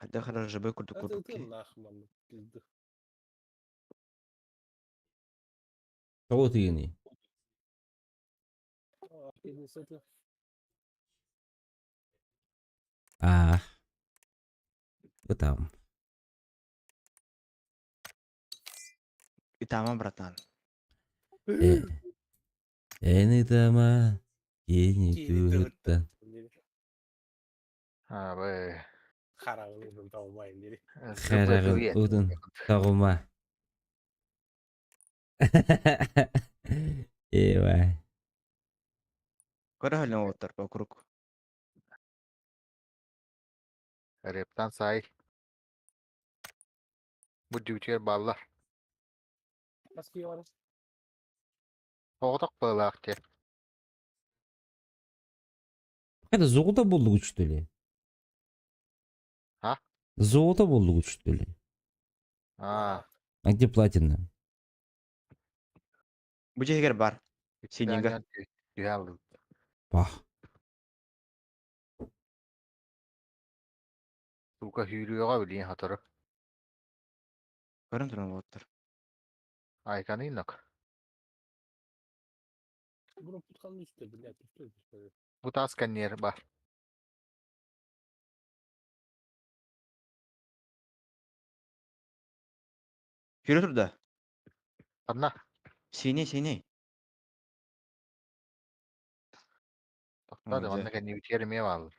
داخل الجبل كنت Это ты كوروكي. нахман пизды. Кого ты не? Пиздец это. А, вы там. И там, братан. Эни тама, ени Кини тут. тута. Абай. Харагын табылмайын деді. Харагын удун тагыма. Эйвай. Кора халин отыр вокруг. Рептан сай. Bu düğütüyer ballar. Баски var. Oğdak balak te. Hadi Zoğu'da bulduk üçtülü. Ha? Zoğu'da bulduk üçtülü. Aa. А где платина? Bu cehger бар. Синеньга. Düğaldı. Бах. Suka hürüyorga bilin hatırı. Көрін тұрын отыр. Aykanı innak. Bunu tutkanın üstte, блядь, üstte. Bu tas kanyer var. Yürü тұрды. Anna. Синий. Taktı Güzel. anna kanyer bitiyermeye bağlı.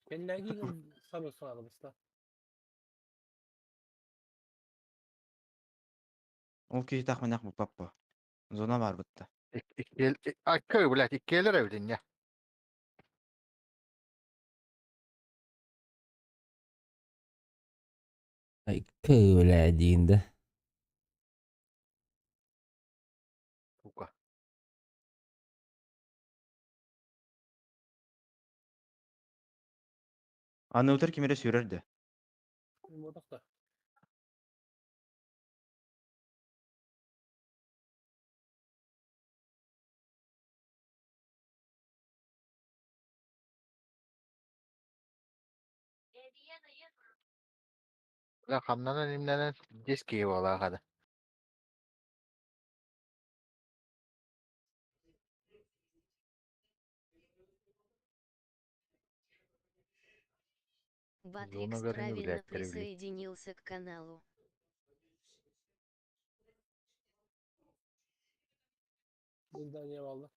Kendine giyin sanıyorsun arkadaşlar. Ол кей тақман ақ бұпап бұ. Зона бар бұтты. Akka blät ikkeler evdin ya. Ay kıvıladığında. Suka. Аны өтір кемере сүйрерді. Modakta. La kamnanan imnanan diski bağlı hadi. Батрикс Зона горы не правильно влияет, перевели. присоединился к каналу. Здание valla.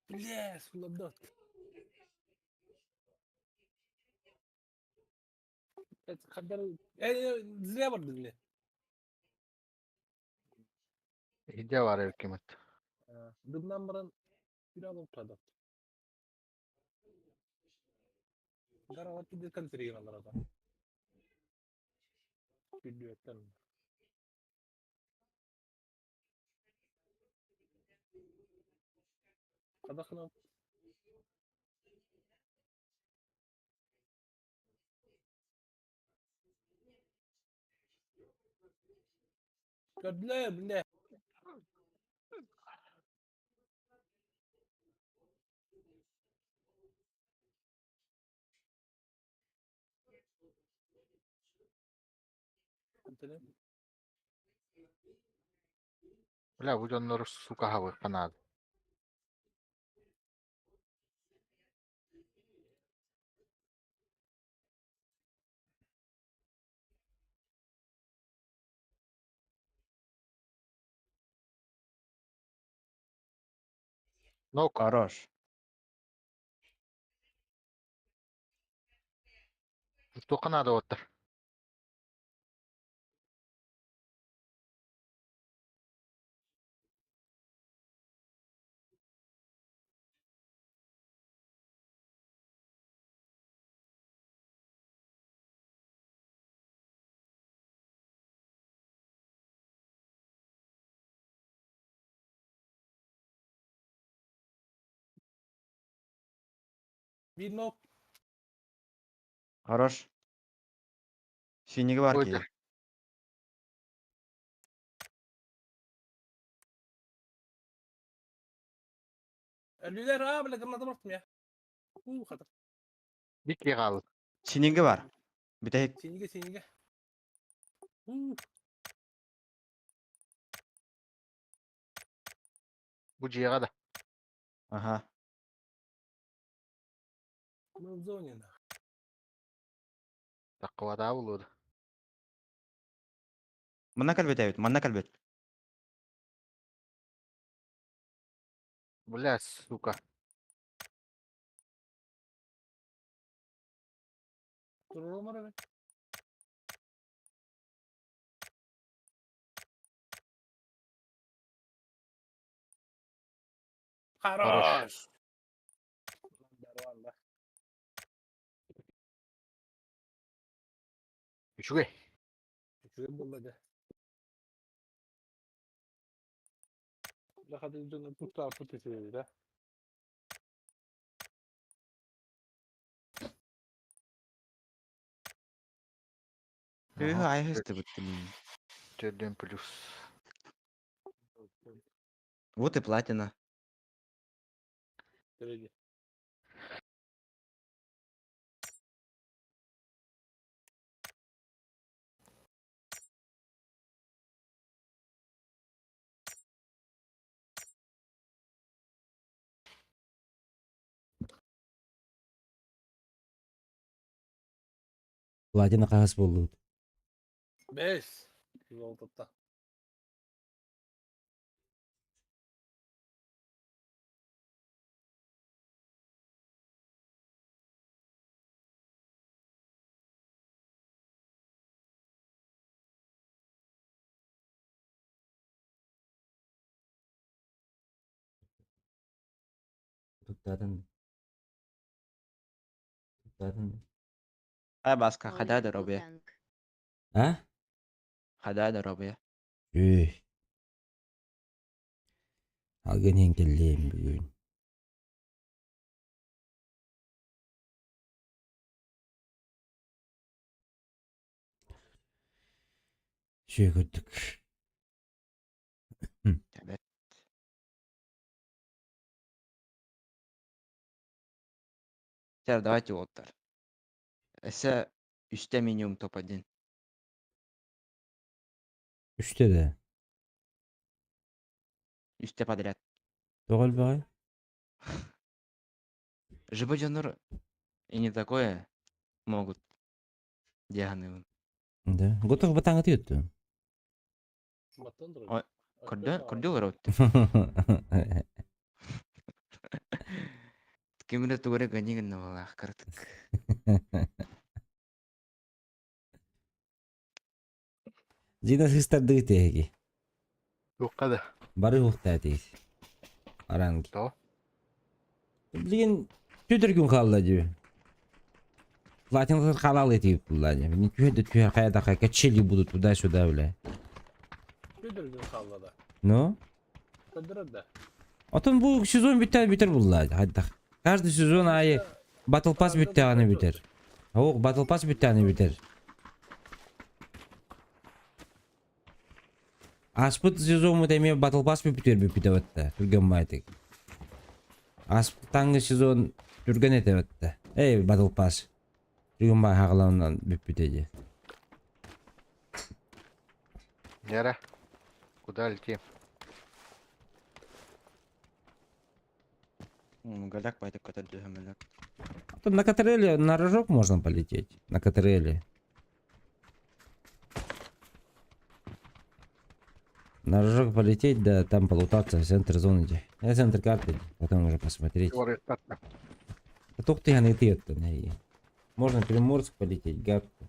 Бля, сулабдот. Это kadar... Zile var dinle. İhde var hükümet. Dımdan baran bir alıp tadı. Garavat bir kan seri var arada. Video etten. Kadakına gördüler bile. Anladın? La bu canları suka hava kanadı. Нок. Хорош. Только надо вот. Bir nok. Хорош. Синігі бар Ой, кейі. Ölüler ha bile kırmadım ortum ya. Kadar. Bir kere kaldı. Синігі бар. Бітейік. Senige. Bu ciğere de. Ага. Мы в зоне да. Dakika daha bulurdu. Мына кәлбет әйбет, мына кәлбет. Бля, сука. Durur mu evet? Хорош. Valla. Üçüge. Şuraya bulladı. Daha da üzerine tutar tutuyor da. Үйі Aha, айхысты бұттым. Dördün plus. Вот и платина. Derece. Платина қағаз болды. 5. Yol tuttu. Tuttadın. Tuttadın. Ай басқа, Олег қадады робия. Бутанг. А? Қадады робия. Үй. Алген келдім бүгін. Шүйгірдік. Тәбет. Теперь давайте оттар. Эссе үсте минимум топ-1. Үште де. Үсте подряд. Тоғыл бағай? Живой жанр и не такое могут. Дианы. Да. Готов батаңы түйетті. Battan duruyor. Ой, Кордюлар отты. Кемірі тугары ганигін навала ақыртық. Зина сыстарды тегі. Yok kadar. Бары ұқта тегі. Аранги. Tamam. Білген төтір күн қалды жібі. Платинлар халал етіп бұлады. Мен түйеді түйе қаяда қайка чели будут туда-сюда, бля. Bir gün kaldı da. Ну? Kıdırır da. Отын бұл сезон бітер бұлады. Хадда. Каждый сезон айы Battle Pass бүттәғаны бітер. Оқ, Battle Pass бүттәғаны бітер. Аспыт сезон мұтәме Battle Pass бітер бітер өтті. Түрген майтық. Аспыт таңғы сезон түрген еті өтті. Эй, Battle Pass. Түрген май хағылауынан бітеді. Нера. Куда летим? Галяк пойдет катать дюхамеляк. Тут на Катереле на рожок можно полететь. На Катереле. На рожок полететь, да там полутаться в центр зоны. Центр карты, потом уже посмотреть. Орыктатна. Да только ты не ты это. Можно в Приморск полететь, гадку.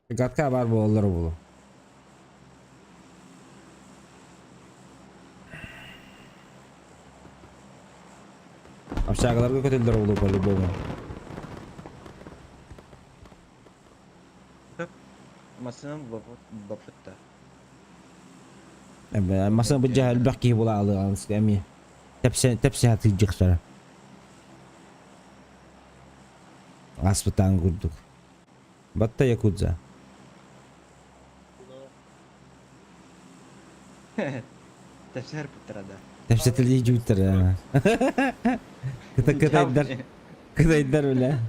Гадка бар болар болу. Общагаларга көтөлдөр болу по-любому. Масынам бапытта. Масына бу жахал бакки була алыганыз эми. Тепсе атыжык сара. Аспытан курдук. Батта якудза. Тәфсир бітіреді. Тепсе тилди жуттар. Кытайдар беле.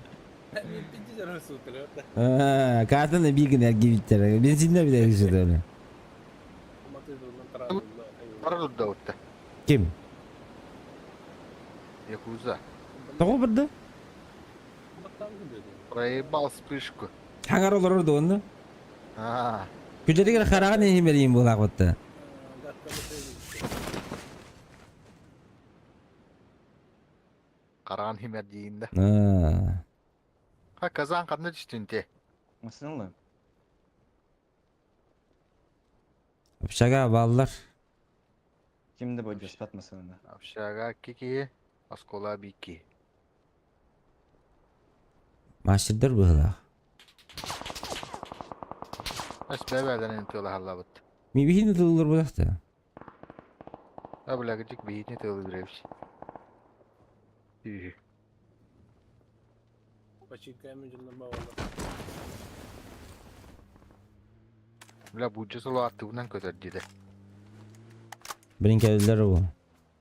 Мен пиздец жарасы өтірі. Картаны бигин гибиттер. Бензинде биле гизде беле. Барылда өтті. Ким? Якуза. Того бирди? Проебал вспышку. Хаңар олорду онду. А, Күжерге караган эмерийин була котта. Қараған химер дейінді. Казан қанды түстінте. Масынлы. Общага балдар. Кімді бойды спат масынында? Общага кеке, оскола бики. Маширдер была. Ас бәбәден интола халла бұд. Ми бихин тылылыр булакта. Абылағы жик бейітіне тылы біревші. Почекаємо жылдан бағалар. Бля, бұджы сұлу аттығынан көтер деді. Бірін кәлілер бу.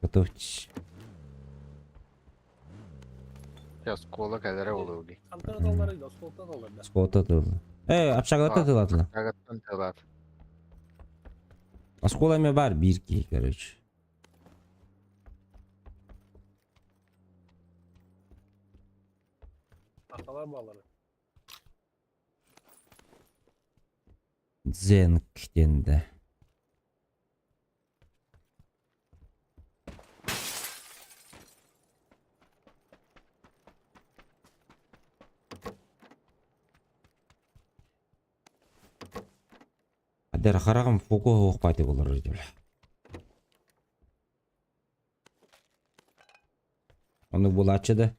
Готовчиш. Оскола кәлері олы өді. Қантар аталар еді, осколтан аталар да. Скота тылы. Общагата тылатылы. Ағаттан тылады. Оскола эме бар бирки, короче. Аталар бағалары. Зенк денді. Адер қарағым фуко оқпайды болар өйділ. Оны бұл ачыды.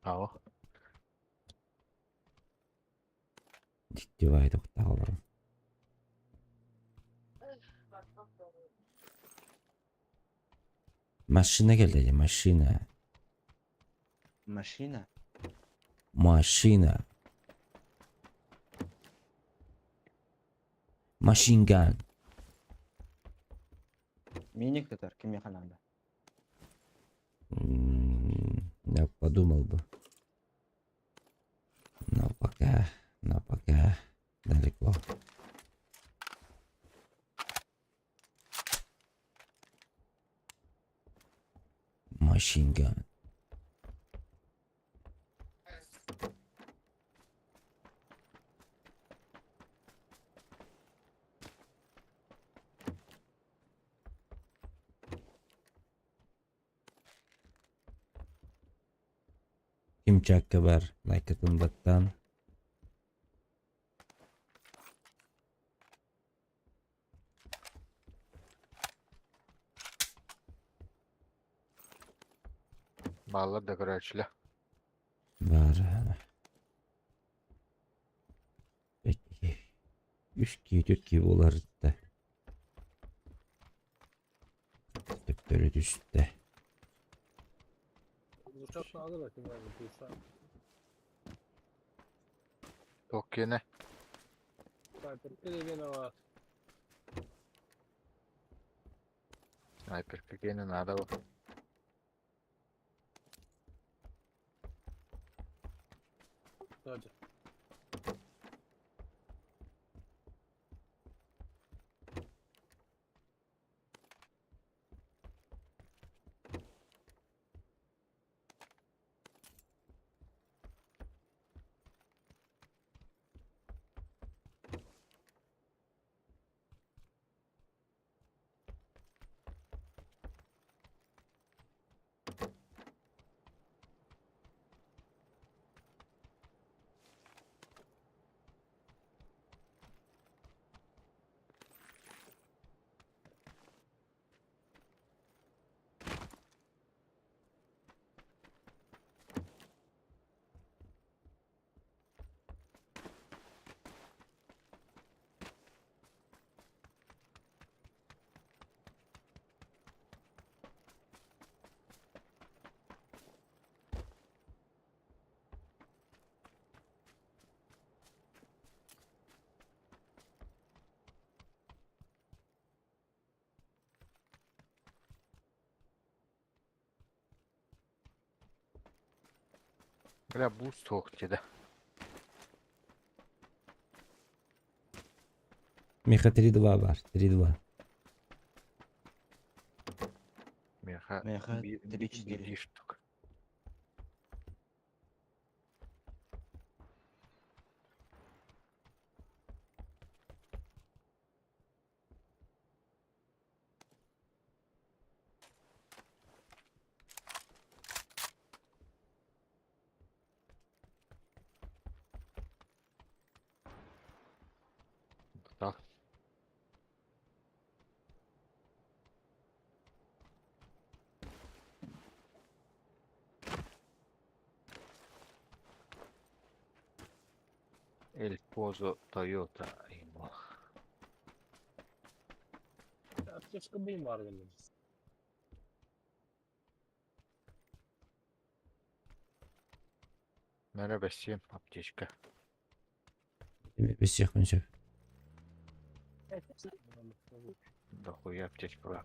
Ау. Диктивайды құттағыларым. Машина келді, машина. Машина? Машина. Машинган. Миник тұтар, кеме қанағында? Я подумал бы. Но пока далеко. Машинган. Kimchakka бар, лайкатын баттан. Баллар да көрәчілі. Бар. 3-4 болар да. Төптөрі түсті. Uçakla alır bakayım abi bu uçağı. Тоқ кені. Sniper kelebeni var. Снайпер кені надо бұл. Hadi. Bile bu soğuk dedi. Меха 3-2 var. 3-2. Meha Meha bir 3-4. штук. Al. El Pozo Toyota. Imo. Aптечка benim var benim. Merhaba Sim aptечка. Без всех меньше. Да хуя аптечка var.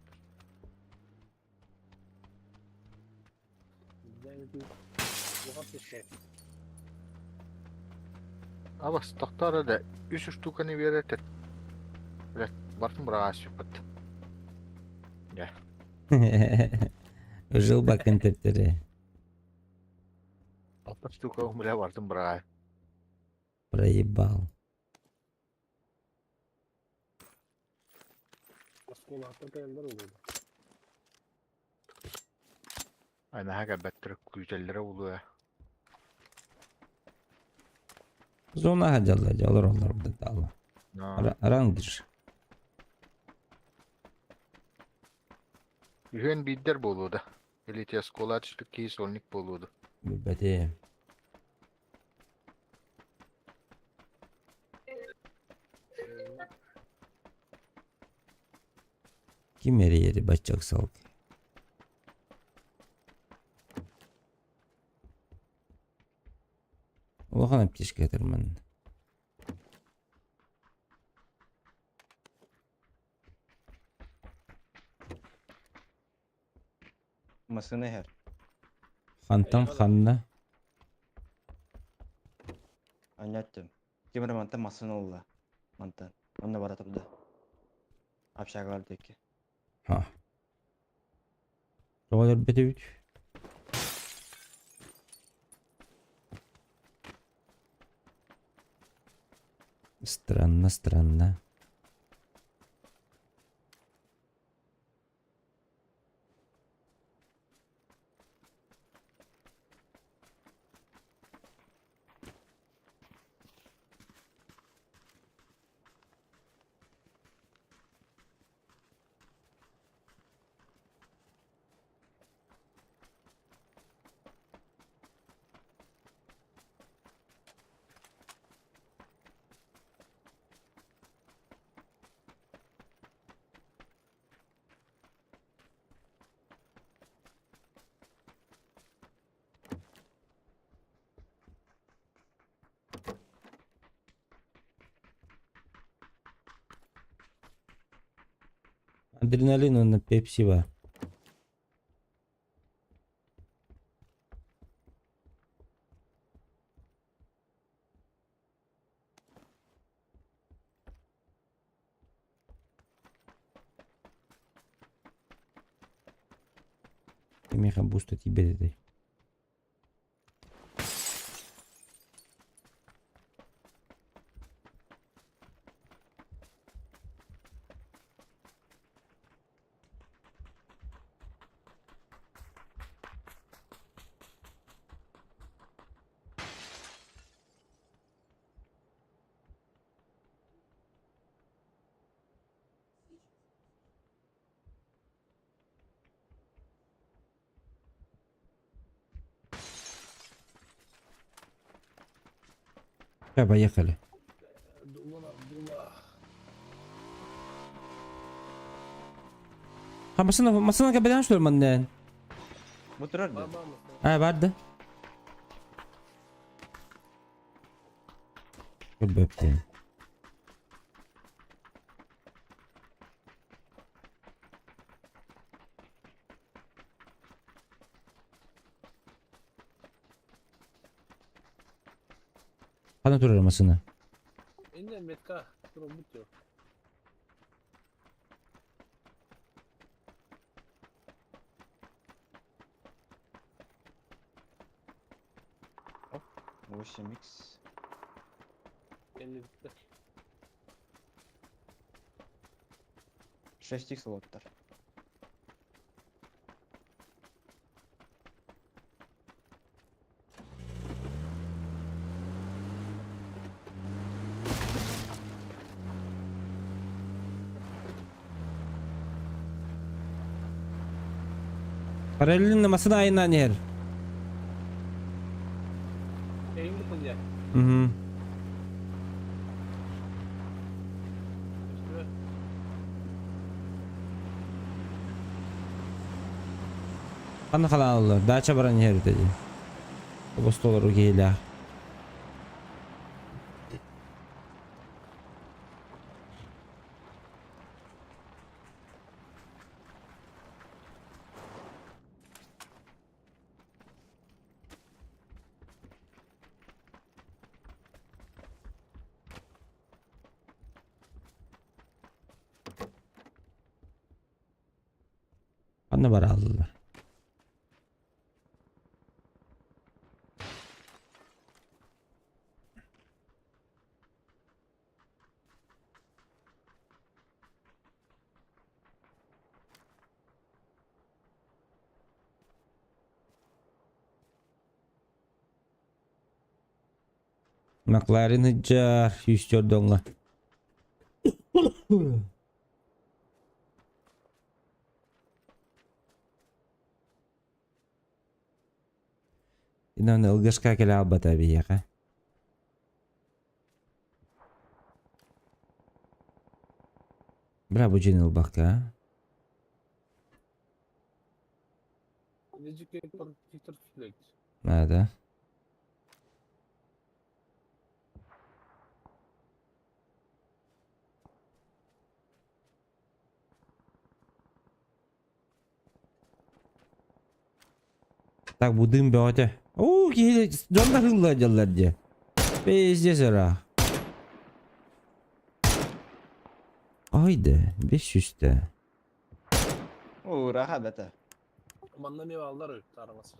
Bu aптечка. Ama stoklara da 3 штуканы verir. Блять, бартын bir ağaç yapıt. Жил бакын тептери. 6 штука бля бартын bir ağaç. Проебал. Askolu hakikaten oluyor. Aynen haga better güzellere oluyor. Zona hacallayacak olur onlar burada da Allah. No. Rangdır. Ühen bidder boluyordu. Elite skola açtık ki solnik boluyordu. Bade. Kim yeri başacak salk. Oğlan pişik getirmen. Masını her. Hantan hanna. Anlattım. Kimir mantan masını olla. Mantan. Onunla baratı da. Apşak var teki. Ha. Roller bete. Странно, странно. Адреналин, он на пепси var. Меха буста тебе dedi. Ya поехали. Ha masana kapıdan söylüyorum annen. Bu durar da. Ha vardı. Çok öptüm. Kana turarmasını. İnne metka. Durun bitiyor. Восемь икс. 50 bitti. 6 икс лоттар. Paralelin namasını ayından yer. Eğim bitti diye. Hı hı. İşte Kanı kalan olur. Daha çabaran yer dedi. Bost olur o geyla. Kanı var aldılar. McLaren hıccar 104 onga. İnan ılgışka kele alba tabi yaka. Bra bu cinil bakka. necik Victor sürekli. Nada. Так будем бёте. О, ки жандар хылла жалларжы. Безде сара. Haydi 500'te. Oo rahat bete. Amanla ne varlar öyle araması.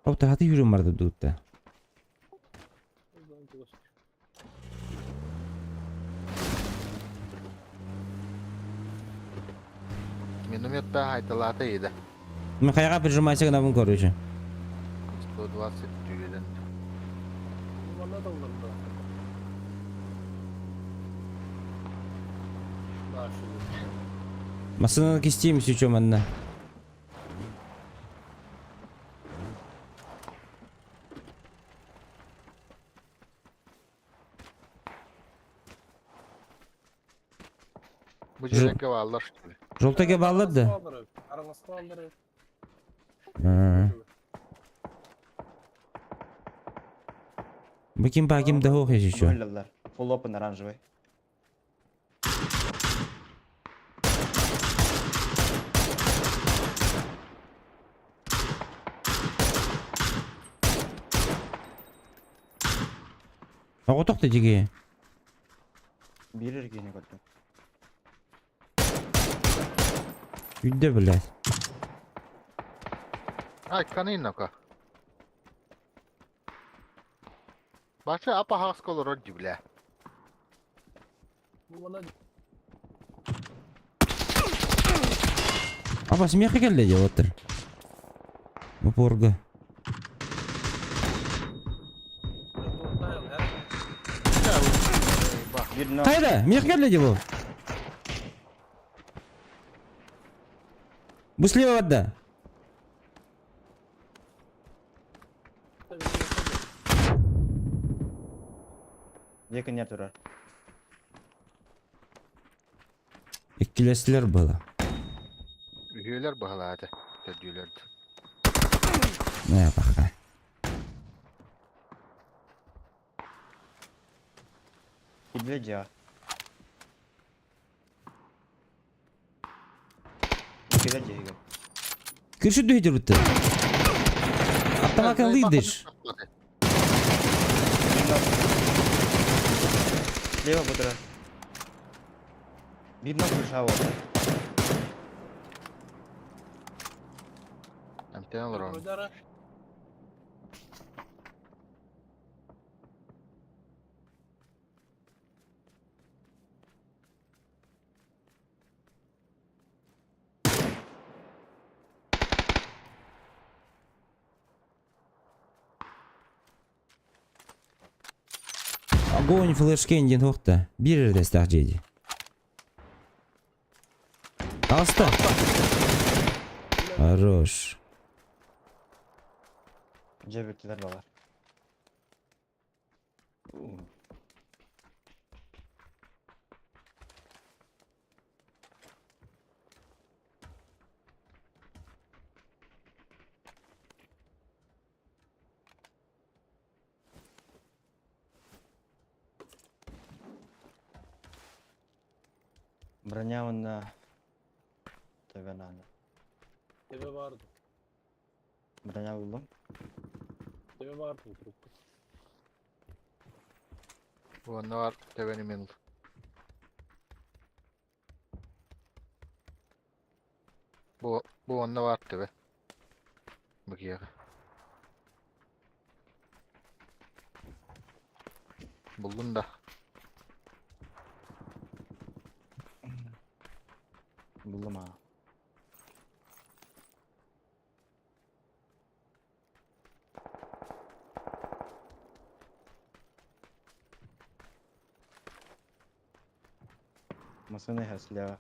O tarafta yürüm vardı dutta. Миномет айтылаты еді. Ben kayağa прижимайся на короче. 120 түйеден. Valla da olur da. Daha şu. Masanın kistiyim şu manna. Bu жерге баллар что ли? Жолтаga bağladı. Araması alır. Bakayım bakayım daha o şu. Выглядlar. Full open оранжевый. O tokta jigi. Birir gene gördüm. Yüdde bile. Айтқаны иннака. Башы апа хаскол роджи бля. Bu bana Apa смеха geldi ya otur. Bu porga. Tayal her. Bak. Bir no. Hayda, смех geldi bu. Bu слева да. Екінер тұрар. İkkileştiler bala. Üyeler bahaladı. Tedbirlerdi. Ne yapak ha? Gidilece ya. Gidilece ya. Kırşı düğüdür bitti. Atlamak alıydır. Leva budra. Bir nok bir şav oldu. Bir tane olur onun. Ödara. Огонь флешке инден тоқта. Bir yerde stahcıydı. Alsta. Хорош. Cebirtiler balar. Броня он на ТВ надо. Eve vardı. Bronya buldum. Eve vardı bu trupta. Bu anda var. Tevenim yanıldı. Bu anda var teve. Bakıyor. Buldum da. Buldum ha. Masını hasla.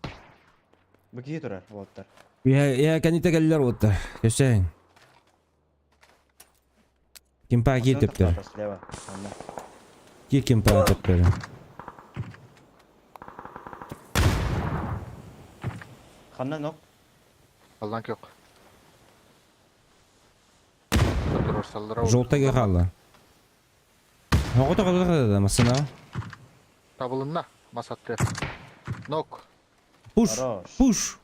Bakıyor durar voltlar. Ya kanita geldiler otta. Köşeyin. Kimpa gitiptir. Слева. Anda. Kimpa atiptir. Kanna nok. Allah'ın yok. Dur sallara oldu. Жолтаga қалды. Оғыта қалды да масына. Tabulunda. Masattı. Nok. Push. Хорош. Push.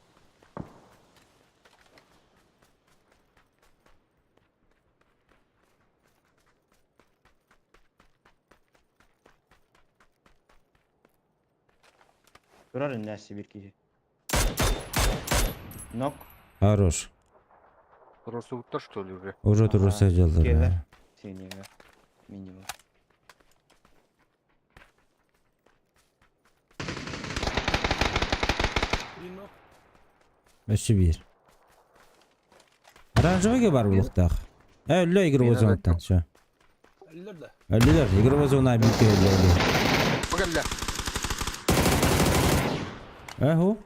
Durar nesi bir kişi. Nok. Хорош. Burası utlar что ли уже? Уже Ага, тұрса жалдыр. Gelir. Seniye. Minimum. Bilmem. Өші бір. Оранжевыйға бар бұлықтақ. Әлі егір Мен бозуңыттан. Шо. Eller de. Әлілер, егір бозуңына бүйті әлі. Bu geldi. Әху.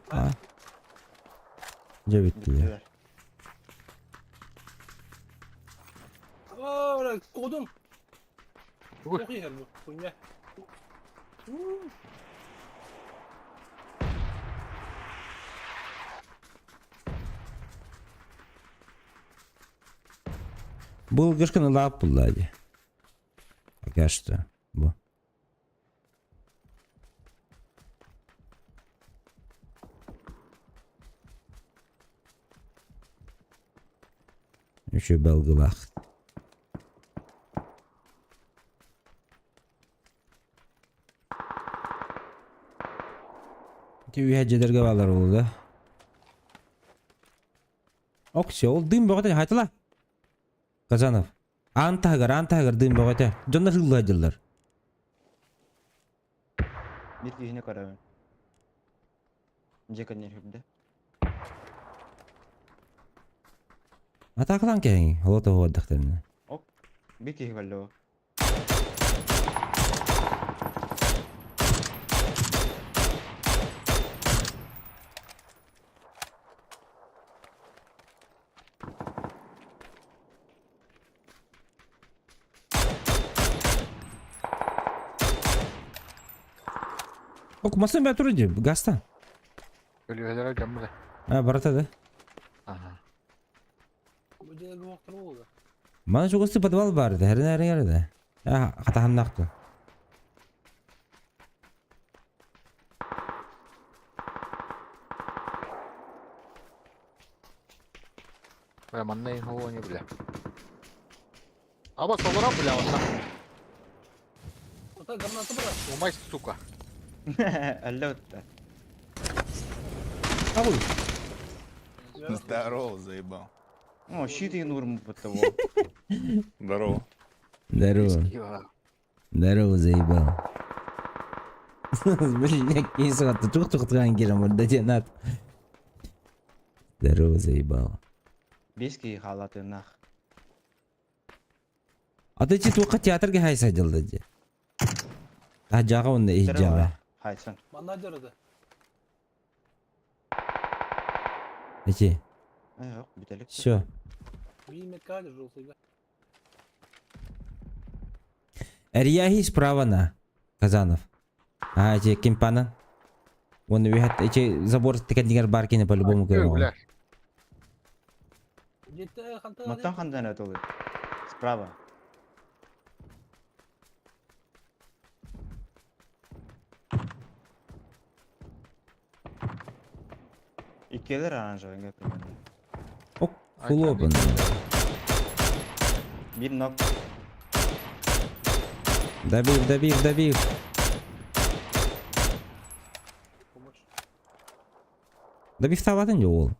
Жебіттілер. Bittiler. Aa bırak kodum. Uy. Çok iyi her bu. Kunya. Бұл кішкіні лап бұл әді. Пока что. Бұл. Еще белгылақ. Теуі әджедерге балар болды. Оксе, ол дым боғыты хайтыла. Казанов. Антагар дым боғыты. Жондар жылы әджелдер. Bir kişine karar ver. Ceket ne hübde? Атақылан кәйін, олота ғуаддықтарына. Bir kişi kaldı o. Okumasın ben turucu. Gastan. Ölüyorlar camı da. Ha barata da. Aha. Bu жерге уақыт болды. Bana çok ısı подвал vardı. Her nerede? Ya hatahan naktı. Бля, маннейн хуо не бля. Аба солара бля онда. Ota гранаты бар. Умай, сука. Әллә өтті. Абуй. Здорово, заебал. О, щит деген урмып бітті ол. Здорово. Здорово. Ё. Здорово, заебал. Блин, не схватывай. Тух-тух трангером, вот дайте над. Здорово, заебал. Беске халаты нах. А ты туха театрга хайса жылды же. А жага онда жага. Хайсын. Манда жүрді. Эчи. Жоқ, бітелік. Всё. Беймет кадр жолсыйда. Рияхи справа на. Казанов. А, эти Кимпана. Он выход, эти забор текендигер баркине по-любому Ё, көрөм. бля. Жетті қанта Маттан қандан өт олы. Справа. Иккелер аранжа примерно. Ок, full open. Bir nok. Добив. помощь. Добив табатын жо ол.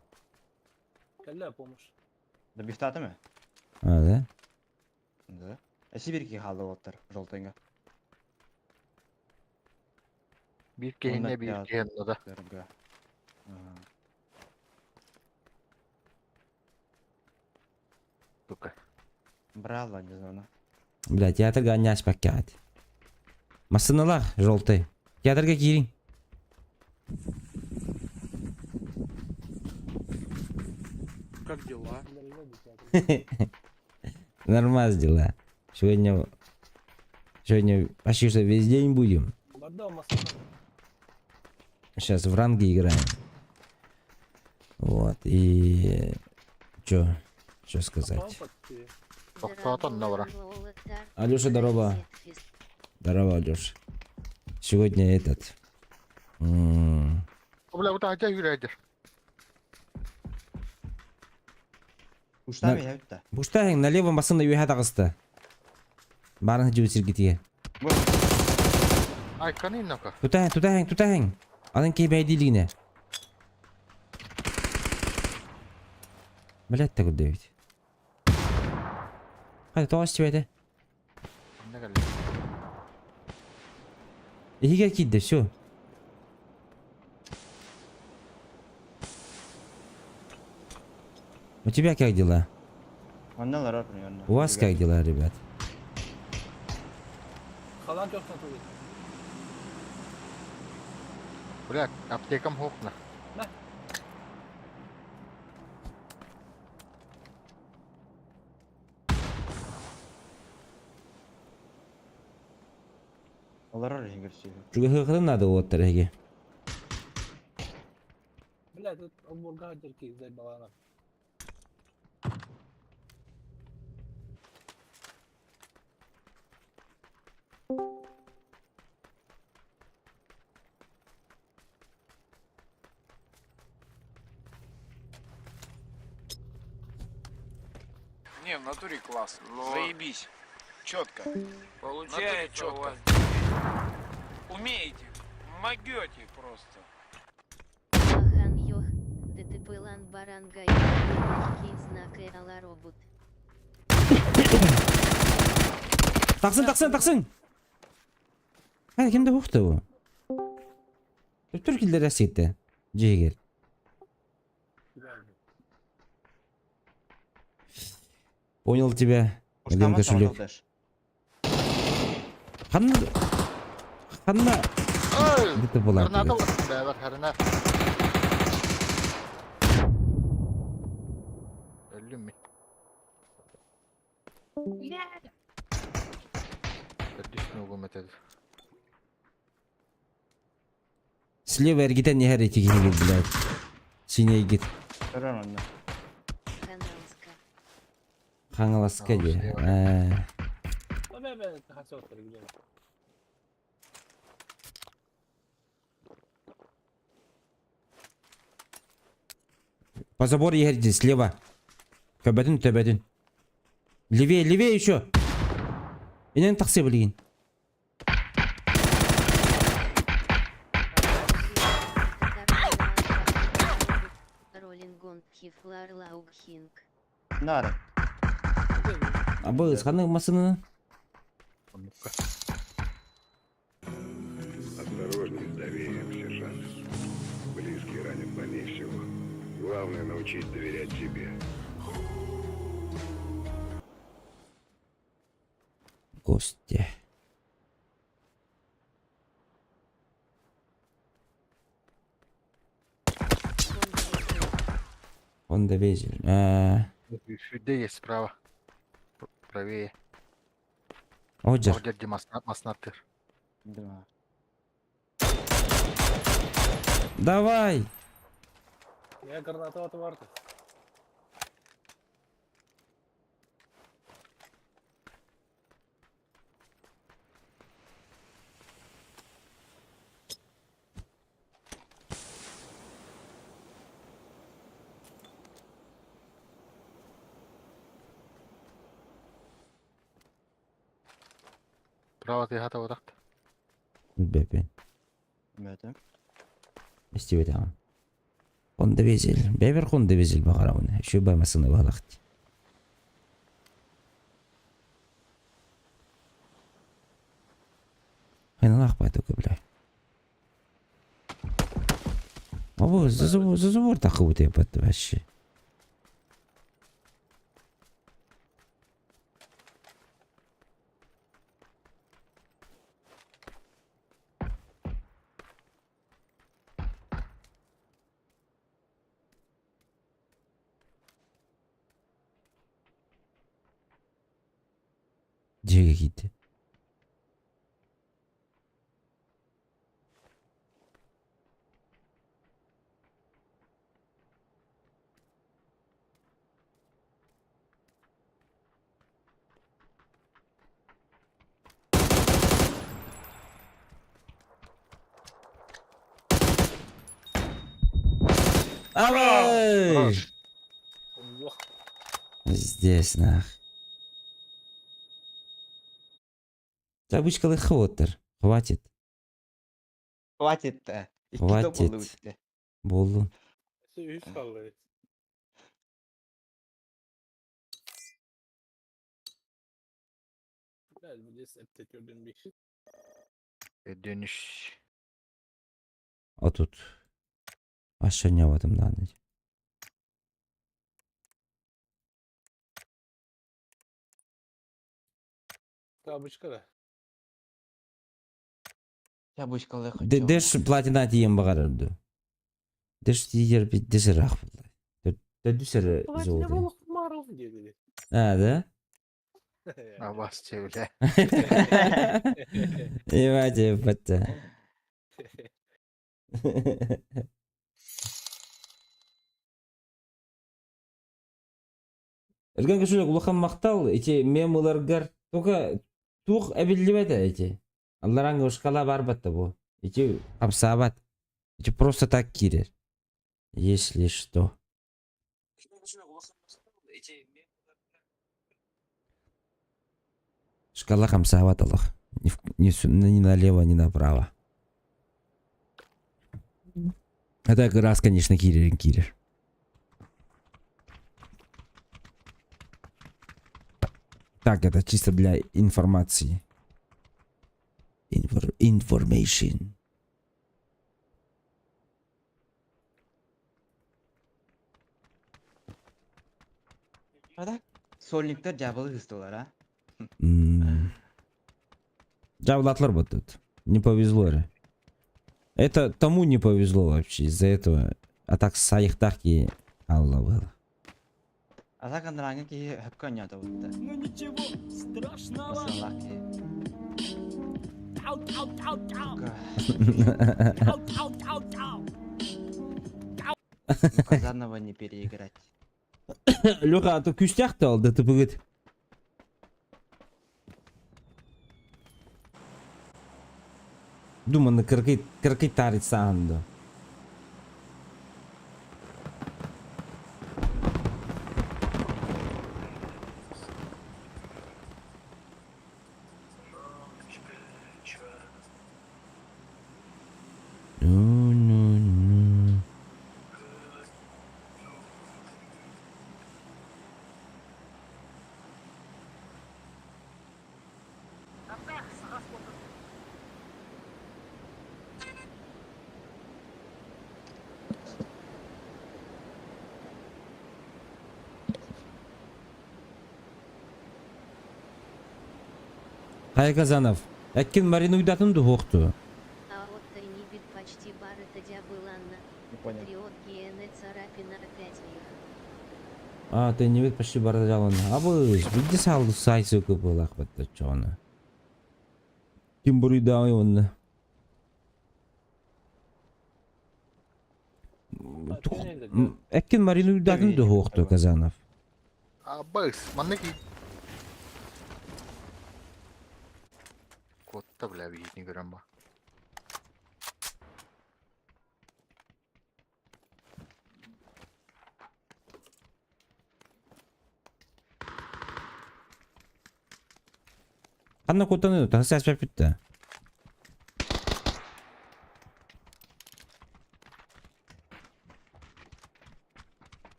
Кәлі помощь. Добифтаты mı? А, да? Да. Сибирки қалды оттар жолтайга. Bir kehinle Onda bir kağıt. kehin o da. Дорога. Сука. Брала, не знаю. Бля, театрга аняш пакет. Масыналах, желтый. Театрга кирин. Как дела? Нормально дела. Сегодня почти что весь день будем. Бада масана. Сейчас в ранге играем. Вот, и... Чё сказать? Тоқтатон на бара. Алёша, здорово. Здорово, Алёша. Сегодня этот... Бля, bu da acayip yüreğidir. Уштами я өтті. Буштаң, налево масында үйә тағысты. Барын жібі сергетіге. Ay kanın naka. Тутаң. Алын кей бәйдейлігіне. Біләт та күрді бейді. Hadi toğaz çiğde. Ne geldi? İyi gel все. У тебя как дела? Ondan var примерно. У вас как дела, ребят? Қалан жоқтан туды. Bля, aptekam hokna. Олар орайын көрсейді. Çünkü hıkıdın надо вот тәрәге. Бля, тут оборға жерке зай балана. Не, в натуре класс. Заебись. Четко. Получается чётко. у вас. Умеете. Могете просто. Ахан йох, ДТП-лан баранга и знак и аларобут. Тақсын. Hadi kimde hukta bu? Türk illeri asiyette. Cihgel. Понял тебя. Идем кошелек. Ханна. Где-то была. Granada var. Beraber herine. Öldüm mü? Öldüsün oğlum etedir. Слева эргитен нехер эти киги, блядь. Синий гит. Көрөр онда. Каналска. Хаңаласка Ау, де. слева. Ben hasatları gidiyorum. По забору ехайте слева. Көбөдүн төбөдүн. Левее, левее еще. Инен таксы билгин. Роллингон Хифлар Лаугхинг. Нары. Абы ысқаны масыны. Ну-ка. Осторожней с доверием, сержант. Близкий ранен больнее всего. Главное научить доверять себе. Гости. Он довезет. Фюде есть справа. Правее. Оджер. Ордер где маснаттыр. Дыма. Давай. Ya granata atı vardı. Право ты готов так. Бепен. Мәтім. Истебе тамам. Он довезел. Бевер хон довезел бағарауны. Еще баймасыны бағалақты. Хайналақ байды көбілай. Абы, зазубор тақы өте бәтті бәші. Жеге кетті. Авай! Allah. Здесь, нах. Забычкалы хвоттер. Хватит. Хватит та. Хватит. Болду. Üç kaldı. Ben bu cesette gördüğüm bir şey. Dönüş. Отут. Аша не в этом надо. Tabuşka da. Я бычкалы Деш платина тием бағарырды. Деш тиер бит дешірақ болды. Дөдүсері Платина золды. balık marul diye dedi. Да? Абас çevre. Ебать, ебать. Эрген кешелек улахан мактал, эти мемыларгар только тух әбілдебеді эти. Аллараңғы шкала бар батты бұл. Эти абсабат. Эти просто так кирер. Если что. Шкала хамсават аллах. Ни налево, ни направо. Это раз, конечно, кирер. Так, это чисто для информации. Information. Ада сольниктер жабылы кыстылар, а? Жабылатлар вот тут. Не повезло. Это тому не повезло вообще из-за этого. А так сайықтарки алла было. Ада кандыраңы ки хөпкөн ята бұтты. Ну ничего страшного. Масыллақ ки. Ау, ау, ау, ау. Ка. Ау, ау, ау. Чау-чау. Казанова не переиграть. Лёха, а то küstyak da oldu tıpıgıt. Dumanı kırkıt tarih sağında. Hay Kazanov. Ekkin Marina uydatın da hoqtu. А вот не бит почти бар это дябыланна. Не понял. Патриот ГН царапина опять их. А, ты не видишь почти баражалон. А вы видите салды сайсы купылах бітті çoğunu. Kim burayı dağı onu. Ekkin Marina uydatın da hoqtu Kazanov. Абайс, маннеки. Котта бля бейітін көрем ба. Qanday qo'tanadi? Tasas bitti.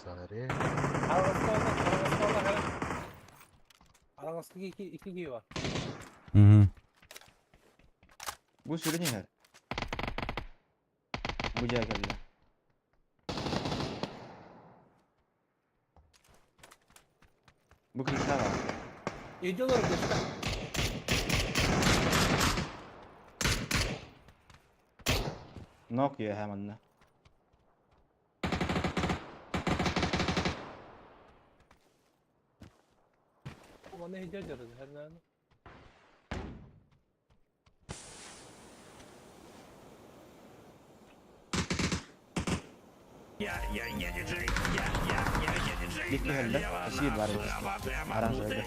Zare. Arasında iki giy var. Hı. Bu sürü ne her? Bu geldi. Bu kişiler var. İyice olarak geçti. Knock yiyor hemen de. Ama ne ihtiyacı var her nerede? Gitti herhalde. Şiir var işte. Aranjörde.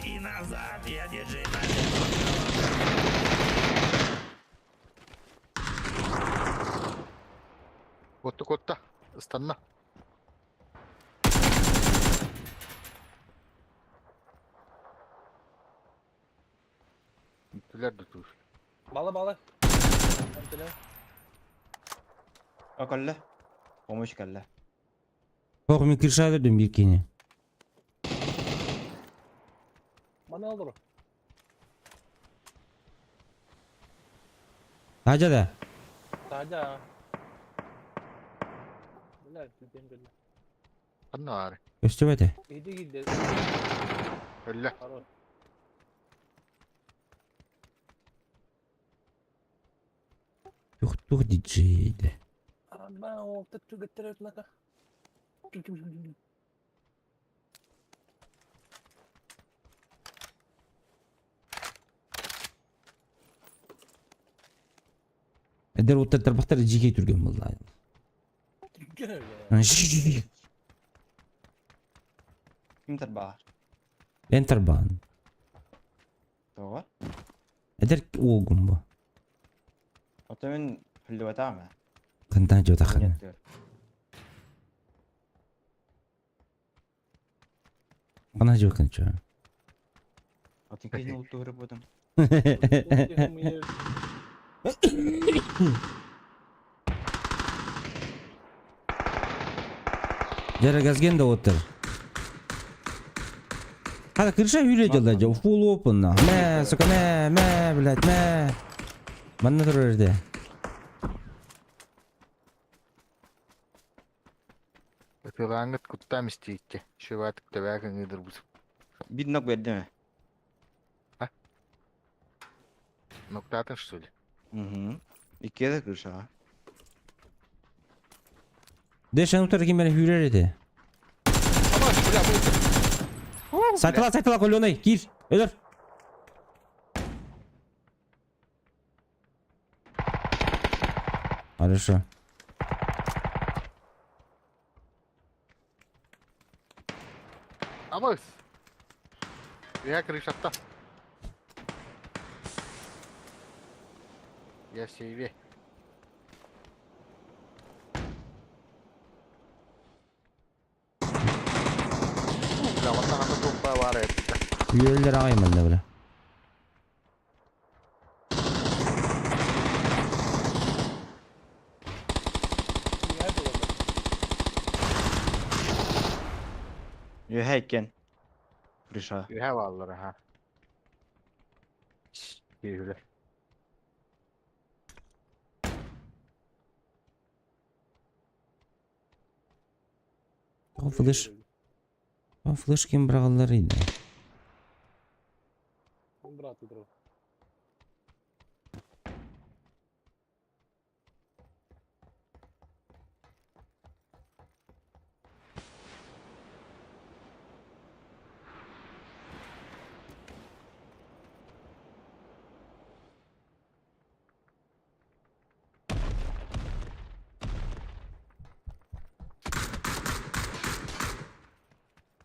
Котта. Istanna. Bittiler de dur. Balı. Hadi O kalle. Olmuş kalle. Korkmayın kırşadırdım bir kini. Bana olur. Hacı da. Sadece. Bilal, bilal. Anna var. Göstermedi. İyiydi gitti. Öyle. Pardon. Tuh diyeceğiydi. Ben o tuttu götürüyor laka. Eder o taraftar jike turgan vallahi. Kim terbağır? Ben ban. Doğru. Eder oğlum bu. O temin hülüvata mı? Kantan jota khana. Yettir. Bana jokun şu. O tinkin ultu hırıp odum. Jara gazgen de otur. Hadi крыша hüyleyeceğiz ya. Full open na. Me, suka me, блядь, me. Bana dur öyle. Ötülangıt kuttam isteyikti. Şu vatık da belki nedir bu. Bir nok verdi mi? Nokta atın что ли? Hı hı. İkiye de kırış ha. Deşen utar kim beni hüyler edi. Ama bля, bu. Saytala kolonay gir. Ölür. Хорошо. Ama я крышатта. Я себе. Bля, vatan anda topla var ya. Hüyerler ağayım ben de böyle. Nerede olan? Yo heyken. Kırış ha. You have alları ha. Yürü. Flash kim bırakırlarıydı. Брат удрал.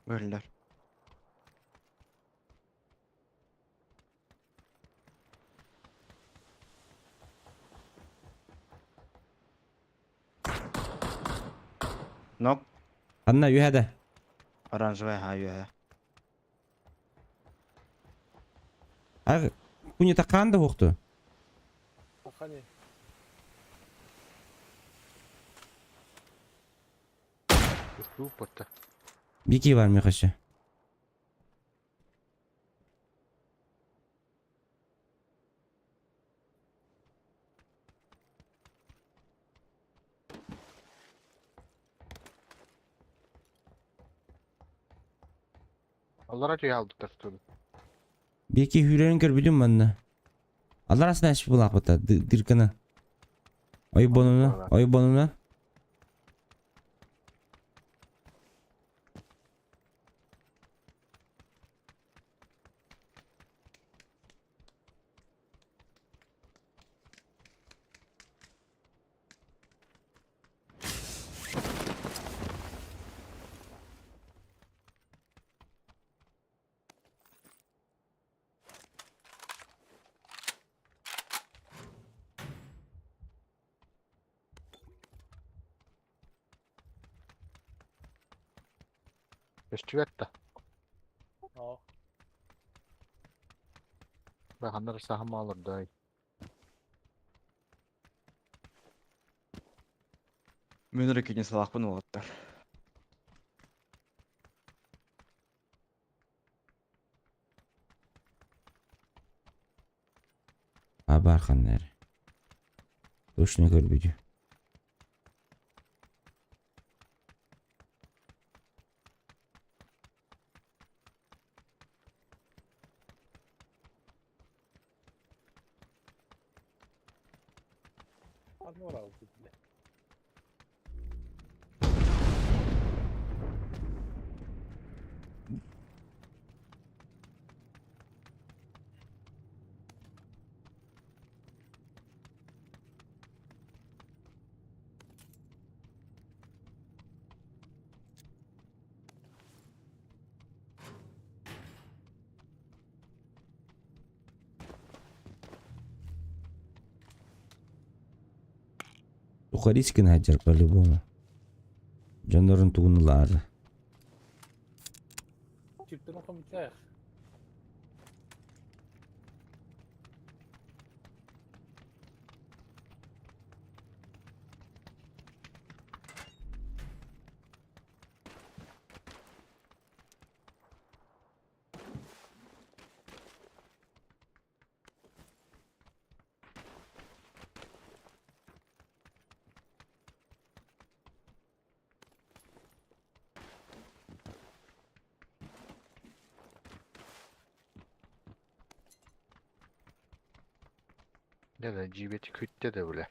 Böyleler. Nok. Anna yuhada. Оранжевая, ha yo. Ay bu ne takandı hoqtu. Охране. Тупо-то. Biki var mı kaşı? Allah radyoyu aldık da tutuyordu. Biki hüylerin kör biliyorum ben de. Allah arasında eşit bulak bata. Dirkana. Oy bonuna. Festival'da. Ja. Ben hanları sahama alır daha iyi. Мөнөр екенін салақпын оғыттар. Abarkanlar. Точно görmüyor. Отморал тут, бля. Ukariskин hajar по-любому. Жанрын тугнулары. Типтен окумчаях. Ne de cibeti kütte de bile.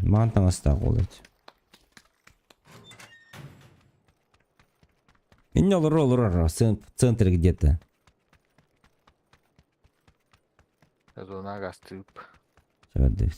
Mantan ıstak olacak. Ne olur центр где-то. Zona gastırıp. Şöyle.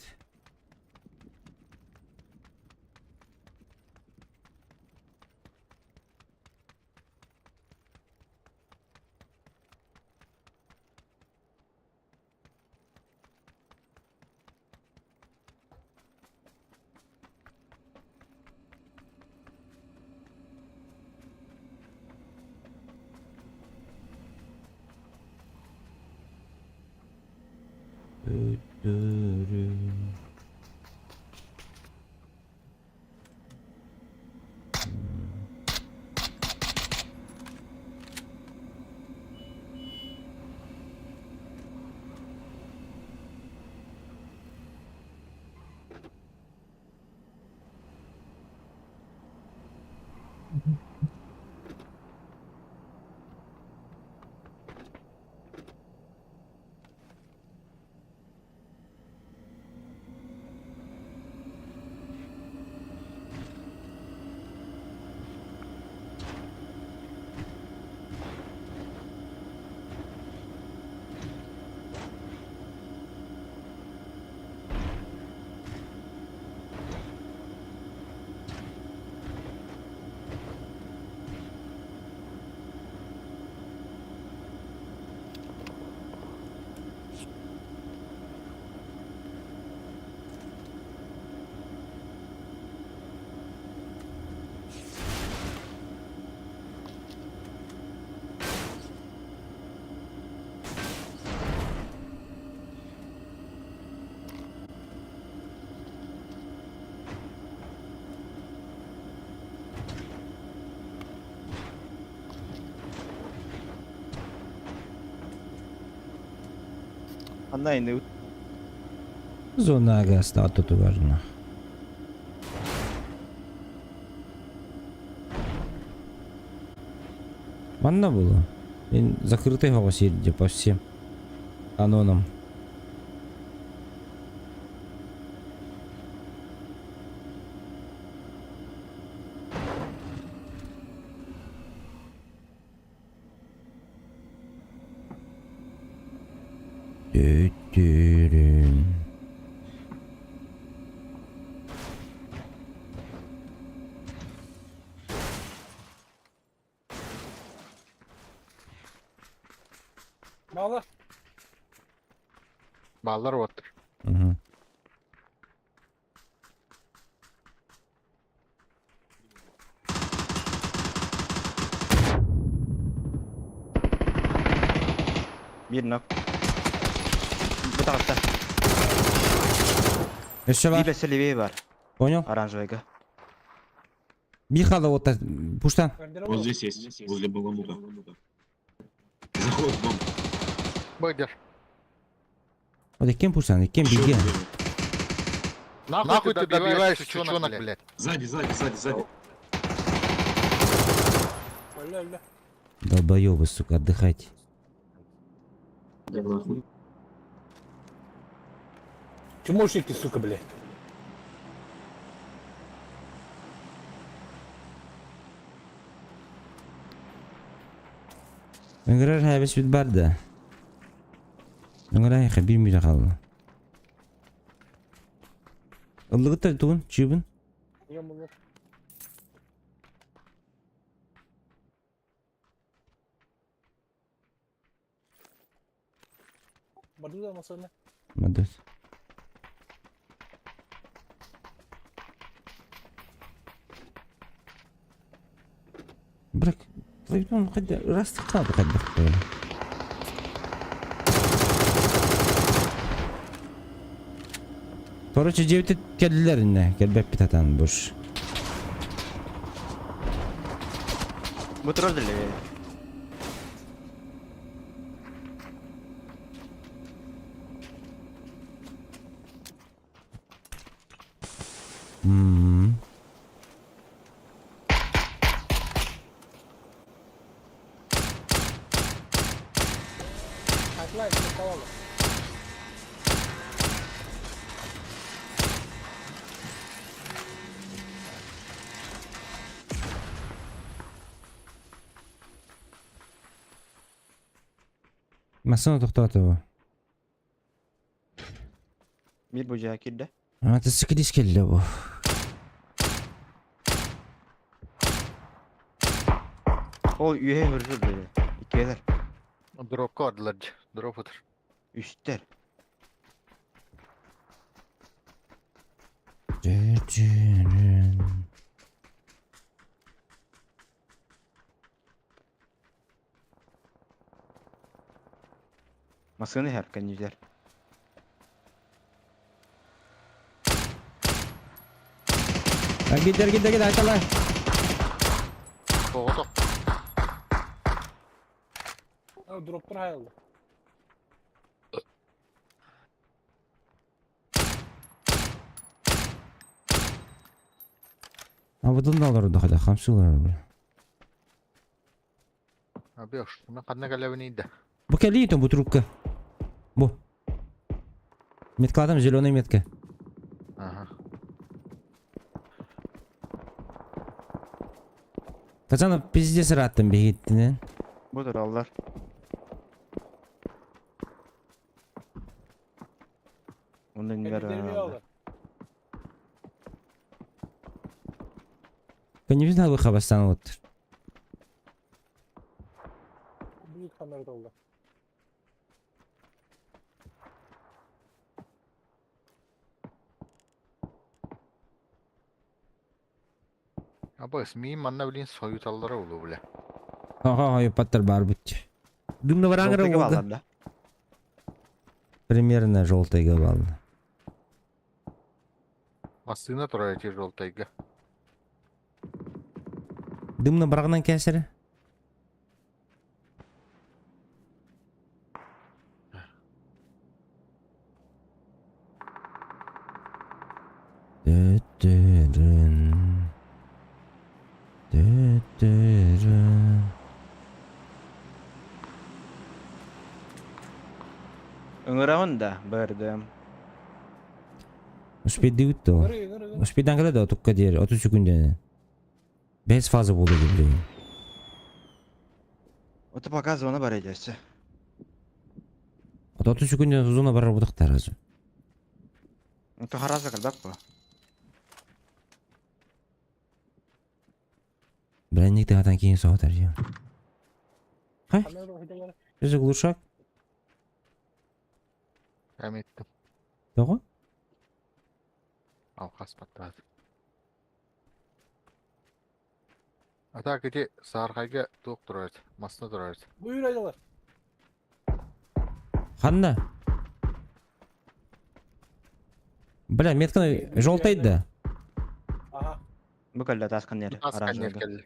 Anda indi. Zona gasta atutu varna. Ванна было? Закрытый голос едет по всем анонам. Тю-тю-рю. Bağla. Bağlar otur. Угу. Bir nok. Bu tarafta. Еще Bir var. besi levi var. Понял? Оранжевыйга. Бихала вот так. Пуштан. Gönderelim. Вот здесь есть, возле баламута. Заход в дом. Быдыр. Вот кем пуштан, кем Ещё беги. один. Нахуй ты добиваешь сучонок, блядь. Сзади. Öyle öyle. Долбоёбы, сука, отдыхайте. Да нахуй. Чмошники, сука, блядь. Öngörer häbis bit barda. Öngörer häbis bir mira kaldı. Illığı da tuğun, çiğbin. Yamulur. Badu da masana. Madus. Bırak. Lan hadi rastlık kaldı hadi böyle. Короче, 9 geldiler yine. Gel bek bir tatan boş. Bu tarafta levi. Hmm. Takla et, kavala. Masana to'xtatdi bu. Bir bucağı kirdi. Ata sikidis keldi bu. O üye hırsız böyle. İkiyeler. Drop koydular. Drop otur. Üstler. Maskını her kanıcılar. Gider aytalar. Boğdu. Ha, dropper hayaldi. Абыдан да алар да хада хамсылар. Abi yok. Ben kanına galevini de. Bu kelito bu трубка. Bu. Метка там зеленая метка. Aha. Пацаны пиздец раттым бегиттин. Budur Allah. Ondan ver Elbislerimi Allah. aldı. Конечно, вы хабастан вот. Büyük kamerada oldu. Abi ismi manna bilin soyutalları olur bile. Ага, ёпаттар бар бит. Думна бараңыр Жолтегі oldu. bağlardı. Примерно желтыйга балды. Masına turar eти жолтайга. Думна барагынан кесири. Öngörağın da bördüm. Успеть дают-то. Gırı. Успеть когда только дер, 30 секунд. Без фазы буду блин. Otu показывай ona bara edesi. 30 секунд зона барар будактар азы. Otu harazı kırdak bu. Брендик таган кейін соғатар жем. Kamerada oydalar. Өзі глушак. Hem ettim. Тоғы? Al kaspattı. Ata gece sarkayga doğuk durar. Masına durar. Buyur aydalar. Қанда? Бля, метканы жолтайды. Aha. Bu kadar taskan yeri. Askan Aranjörde. yerkelli.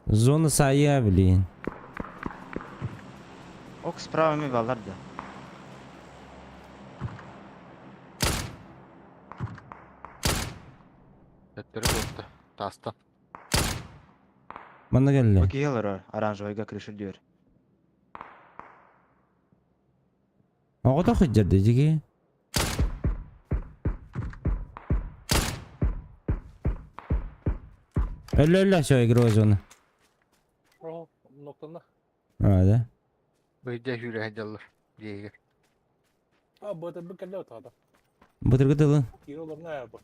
Зона сая, блин. Ok sправа mi bağlardı. Etleri bozdu. Tastan. Мана келді. Okey alır aranjörge krişi diyor. Оғы да хыджарды жеге. Öyle şey игрой зона. Roho noktada. Да. Bıyıca hüre hecallar. Diye. Ha bu arada bir kelle otada. Бутыргы тылын. Hero'lar ne yapar?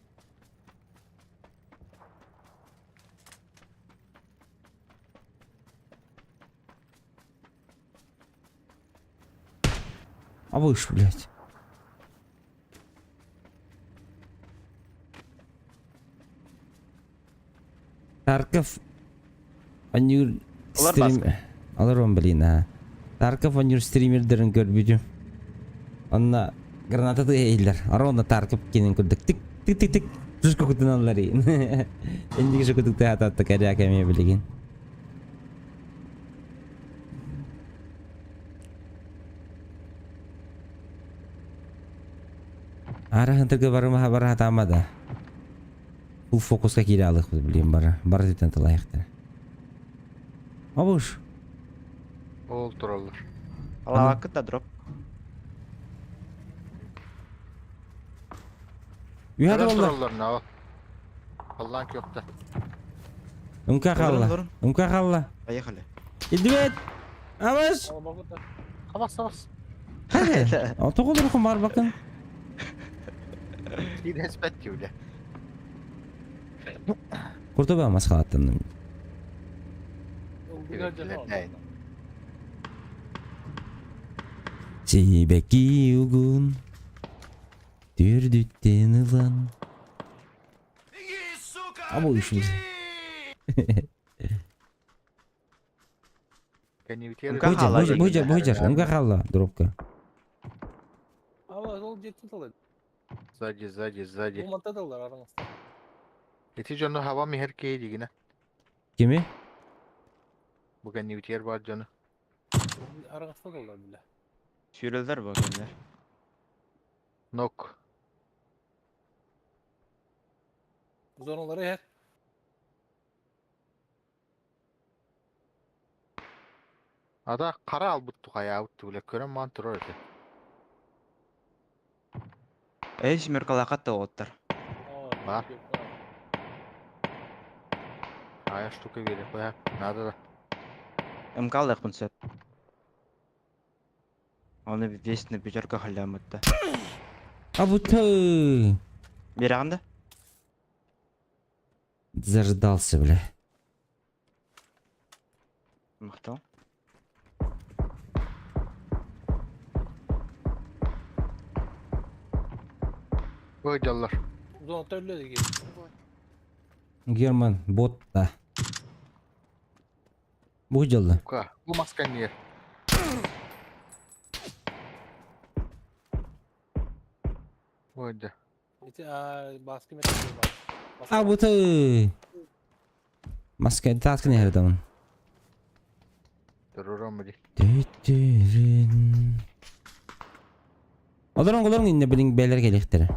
А вы ж, блядь. Тарков. Анюр Олар стрим. басқа. Алар он, блин, а. Тарков анюр стримердерін көрбүйдім. Онна гранатады эйлер. Арона Тарков кенен көрдік. Тик тик тик тик. Жүз көкітін алар ейін. Ендегі жүкітікті ататты кәрі әкеме білеген. Ара хынтыргы барыма бара атамады. Бұл фокусқа келе алық білем бара. Бара дейтен тылайықтыр. Абуш. Ol turallar. Allah vakit da drop. Uyarı Neden valla. turallar ne o? Allah'ın köfte. Умка Durun, халла. durun. Умка халла. Поехали. Идвет. Аваш. Ama bak da. Абас. Hadi. Ota kolurkum var bakın. Bir hesbet ki öyle. Kurtu ben maska attım. Birkaç canı var. Evet. Çiğbeki ugun. Dürdükten ulan. Ama bu işimiz. Kendi bitiyor. Umka Bujar, халла bujar, bujar, жегенде. bujar. Умка халла. Дробка. Ama o ciddi talı. Сзади. Bu mantıda dalar aranızda. Eti canı hava mi herkeye yine. Kimi? Bu kendi bitiyor var canı. Aranızda dalar bile. Sürüldüler bu kendiler. Nok. Zonaları her. Ada kara al buttu kaya buttu bile kören mantır öyle. Смеркалакат да оттар. Var. Aya штука verip koya. Надо da. МК лайк пунсет. Оны весь на пятерка халямытта. Абуты. Берағанда? Заждался, бля. Мақтал. Koyacaklar. Zona öyle de geliyor. Вот. Герман, бот да. Bujallı. Bu masken niye? Koydu. İşte baskı metal var. Абуты. Маска таскın her zaman. Dururum mu di? Dütürün. Odaran indi bilin beyler gelektir.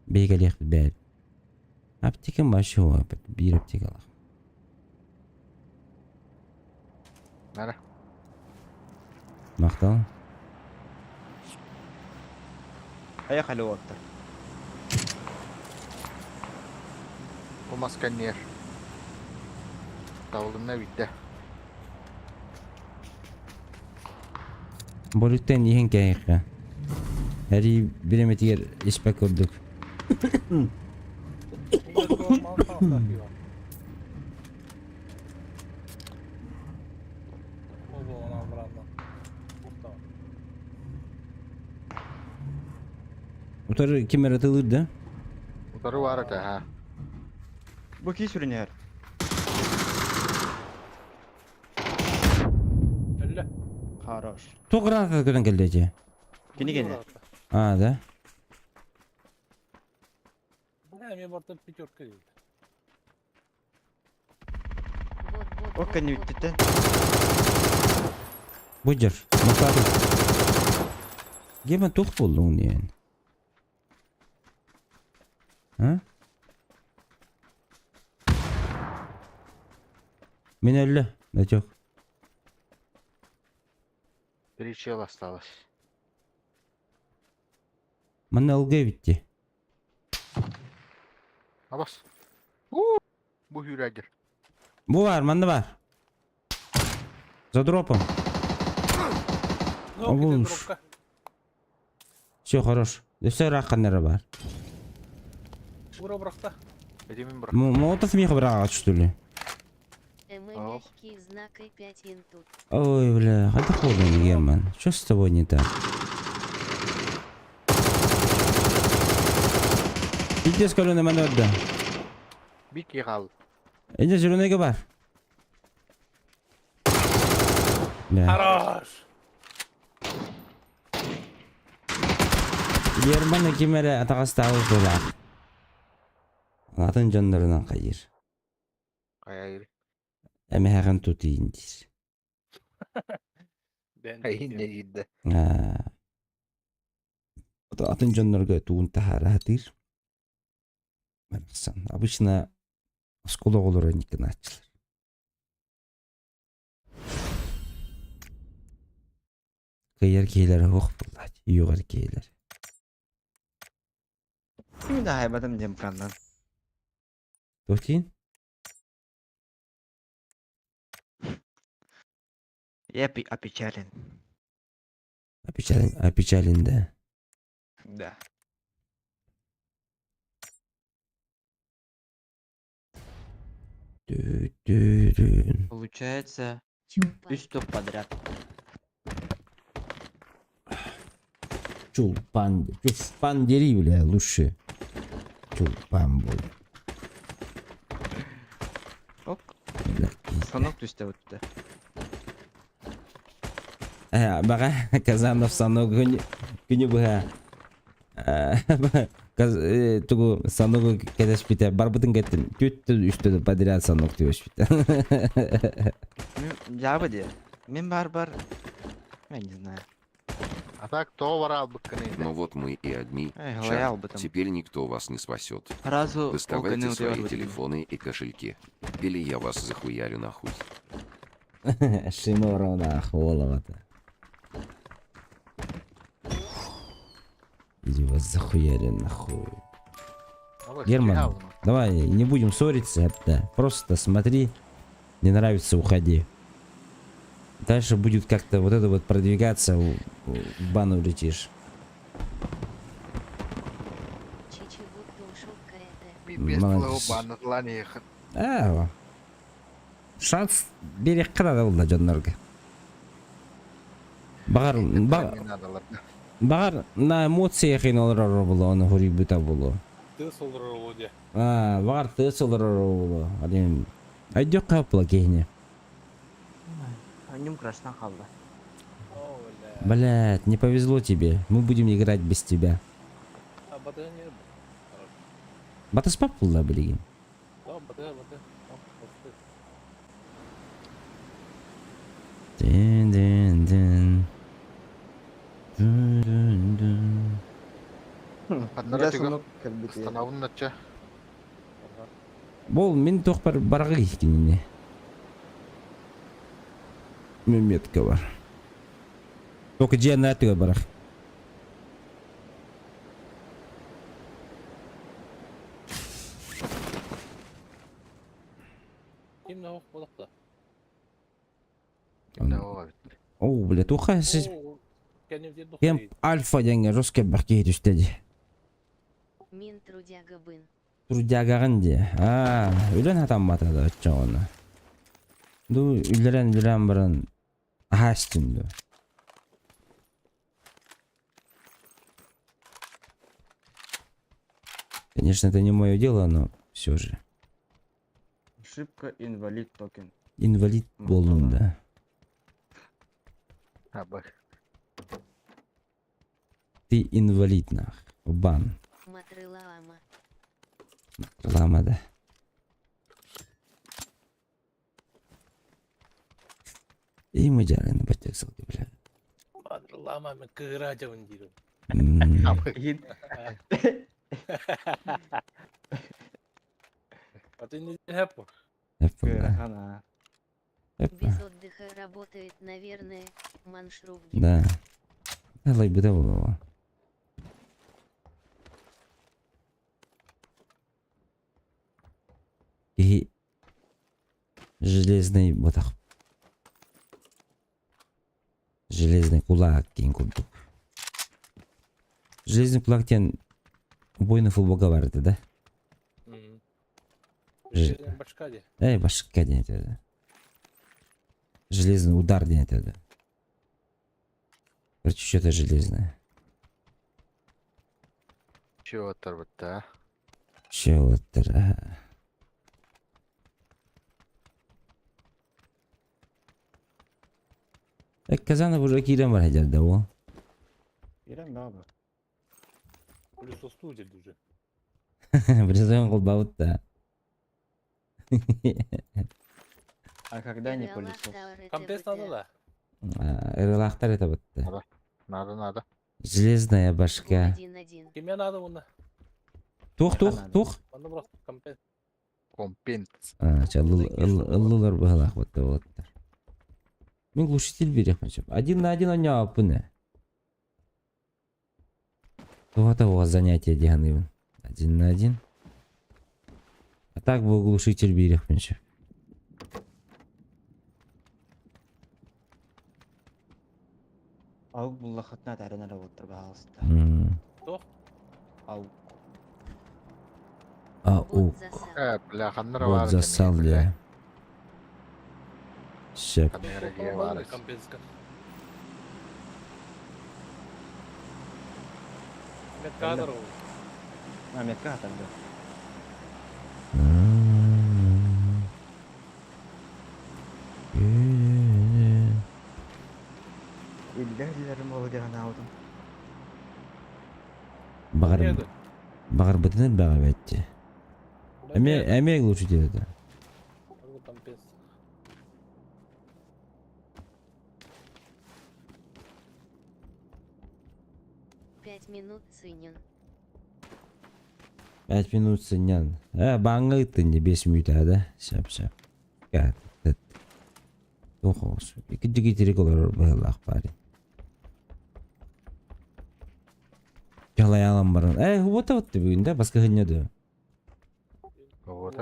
Bey gelektir bey. Aptekin başı o. Bir aptek al. Nere? Maktal. Поехали оттар. Bu masken niye? Davulun ne bitti? Borukten yiyin kayık ya. Her iyi bilemeti yer ispek kurduk. Utarı kim yaratılırdı? Utarı var da ha. Bu ki sürünüyor. Öyle. Хорош. Toğran atadan geldi. Kini gene. Ha da. Ne mi vardı pятерка değil. Вот. О, кани үттіті. Bujar. Maktal. Gema toq buldun yani. Ha? Men öyle. Ne çok. Bir iki yıl осталось. Bana algı bitti. Abbas. Bu hüregir. Bu var, bende var. За дропом. Yok bir de Olmuş. dropka. Все, хорош. Все раханнары бар. Bura bıraktı. Edemin bırak. Молотов меха брага, что ли? Мягкий знак и 5 интут. Ой, бля, отходный Герман. Что с тобой не так? Иди с колонны манорда. Bir ki kaldı. Иди зеленый бар. Бля. Хорош. Герман кемере атағасты ауыз дола. Атын жандарынан қайыр. Kaya yürü. Әмі әғін тұтайын дейіз. Ben Kaya ne gitti. Атын жандарга туын тахара хатыр. Обычно скола олора никін атчылар. Кайар кейлері оқ болады. Үйғар кейлері. Şimdi daha haybatım dem kandan. Тұтайын? Я опечален. Опечален, да. Да. Тю-тю-тю. Получается, Чупа. 3 топ подряд. Чулпан дери, бля, лучше. Чулпан был. Ок. Бля, Санок түсті өтті. Бага Казанов саног күні бұға. Тугу саногу кәдәш бите. Барбытын кәттін. Төтті үсті подряд саног төш бите. Жабы де. Мен бар. Я не знаю. А так то вора быкканы. Но вот мы и одни. Говорял бы там. Теперь никто вас не спасет. Разу Доставайте свои телефоны и кошельки. Или я вас захуярю нахуй. Шиморовна Холова-то. Иди вас захуяли нахуй. Герман, давай, не будем ссориться, это просто смотри, не нравится, уходи. Дальше будет как-то вот это вот продвигаться, в бан улетишь. Чичевук ушел какая-то. Без твоего Молодец. бана желания ехать. Шанс берег қырады ол да жонларға. Не надо, ладно. Бағар на эмоция қиналар болу, оны хори бүта болу. Ты солдыр олуде. Бағар тыс олар болу. Адем айдек қапыла кейіне. Нем крашна қалды. О, бля. Блядь, не повезло тебе. Мы будем играть без тебя. А батарея не было. Батаспап пулда білеген. Да, батарея. О, батарея. Дин-дин-дин. Одна тюга. Остановлен на че. Бол мен тоқпар барға кейкеніне. Метка бар. Только жиан әтіға барақ. Ким на болақта? Оу, бля, туқа сіз. Кем Кем альфа денген жоске бар кейді үстеді. Мин трудяга бын. Трудягағын де. Үйлен атам батады өтчі оны. Ду үйлерен бірін астынды. Конечно, это не мое дело, но все же. Ошибка инвалид токен. Инвалид болдым да. Ты инвалид нах. В бан. Матрылаама. Лама да. И мы делаем на батек салки, бля. Матрылаама мен кыра жабын дейді. А ты не хэппу? Кырахана. Без отдыха работает, наверное, маншруф. Да. Давай бы того. И железный вот так. Железный кулак кейін көрдік. Железный кулак тен убойный футболка бар еді, да? Башка де. Башка ден етеді. Железный удар ден етеді. Короче, что-то железное. Чего оторвать-то, Чего-то, Казанов уже кирем бар хәҗәр дә ул. Ирем бабы. Плюс остудил уже. Брезон колбаут да. А когда не пылесос? Комплекс надо, да? Релахтар это вот. Надо. Железная башка. 1-1. Кем я надо оны? Тух. Оны просто комплекс. Компенс. Ыллылар быһалах вот. Мен глушитель берем хотя бы. 1 на 1 оня апыны. Вот у вас занятие деганы. 1 на 1. А так был глушитель берем хотя. Аук буллахатна таринара болтур баалыста. Тох. Аук. Аук. Бляханнар Вот бар. засал я. Шеп. Камераге бар. Компенска. Медкадр ол. Метка атанды. Иллерим болу деген аудым. Багар бытыныр бага бетти. Эме лучше делать. Компенс. 5 минут цинен. 5 минут сынян. Баңы ытынды 5 минут да. Шап. Гад. Тохос. Икки терек олар байлак бари. Жалай алам барын. Вот бүгүн да баска хыннады. Вот.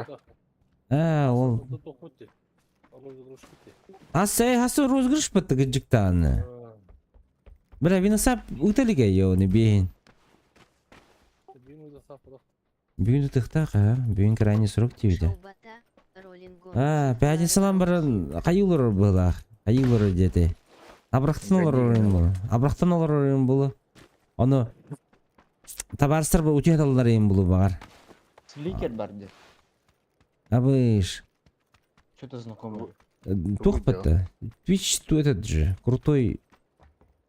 Ол. Хасы розыгрыш бітті гыджыктаны. Бля, виносап уталиге ёны бейін. Бүгін тұқтақ, бүгін крайний срок тиюді. Шоу-бата, роллингон. Пятницалан барын қайылыр бұлақ. Қайылыр деті. Абрақтан олар орын бұлы. Оны табарыстар бұл үтет алылар ең бұлы бағар. Сликер барды. Абыш. Что-то знакомое. Тух бітті. Twitch этот же. Крутой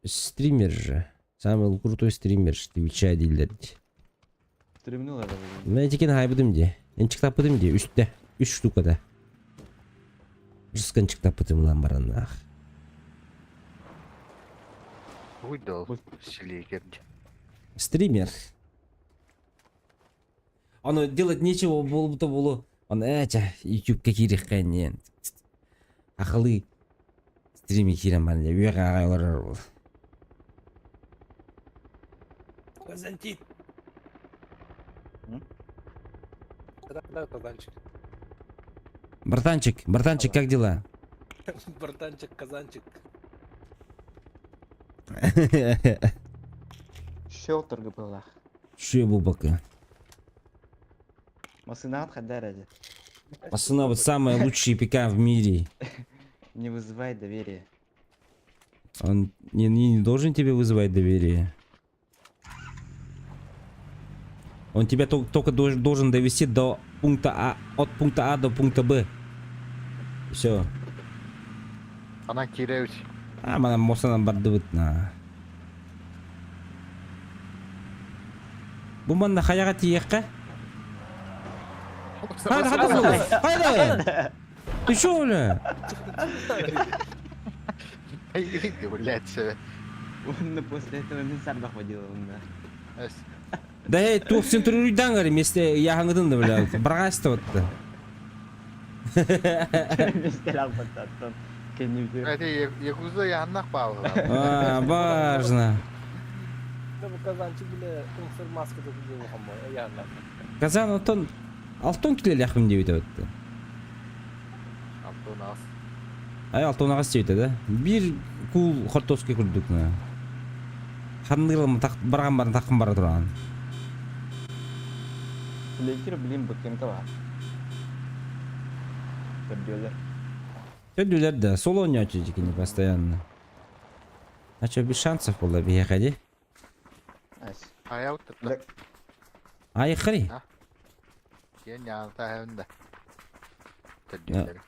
стример же. Самый крутой стример Twitch'a değiller. Стримнула да. Мен текен хайбыдым де. Ен чықтап быдым де. Үстте. 3 штукада. Жыскан чықтап быдым лан бараннақ. Уйдал. Сликерди. Стример. Оно делать нечего было-то было. Он YouTube-ка керек қайнен. Ақылы стример керем бар де. Үйеға ағайлар бол. Казантин. Да, казанчик. Братанчик, как дела? Братанчик, казанчик. Шелтерга была. Шо бұл бака? Масына отхода ради. Пацана, вот самый лучший пикап в мире. Не вызывает доверия. Он не должен тебе вызывать доверие. Он тебя только должен довести до пункта А, от пункта А до пункта Б. Все. Ана киреуч. Мана мосанан барды бытна. Бұл манда қаяға тиекқа? Хайда! Ты шо, бля? Ай, блядь, себе. Он после этого мен сарбақ водил онда. Да тух сен түрүрүйдан ғары месте яғыңыдын да, бля. Бірғасты отты. Мистер Албататтан. Кеннюгі. Это якуза яннақ бауға. Важно. Bu kazancı bile kumsal maskede gidiyor ama ayarlar. Казан отон алтон килел яқым деп өтті. Антонас. Алтон ағас деп да? Bir кул хортовский күрдік на. Хандығылым барған барын тақым бара тұрған. Сликер, блин, бөткенка бар. Көрдеулер. Сөйділер да, соло ойнатшы жекені постоянно. А чё, без шансов было бияқади? Аяу тұтты. Айыққыри? Кен яңылта әуінді. Түрділері.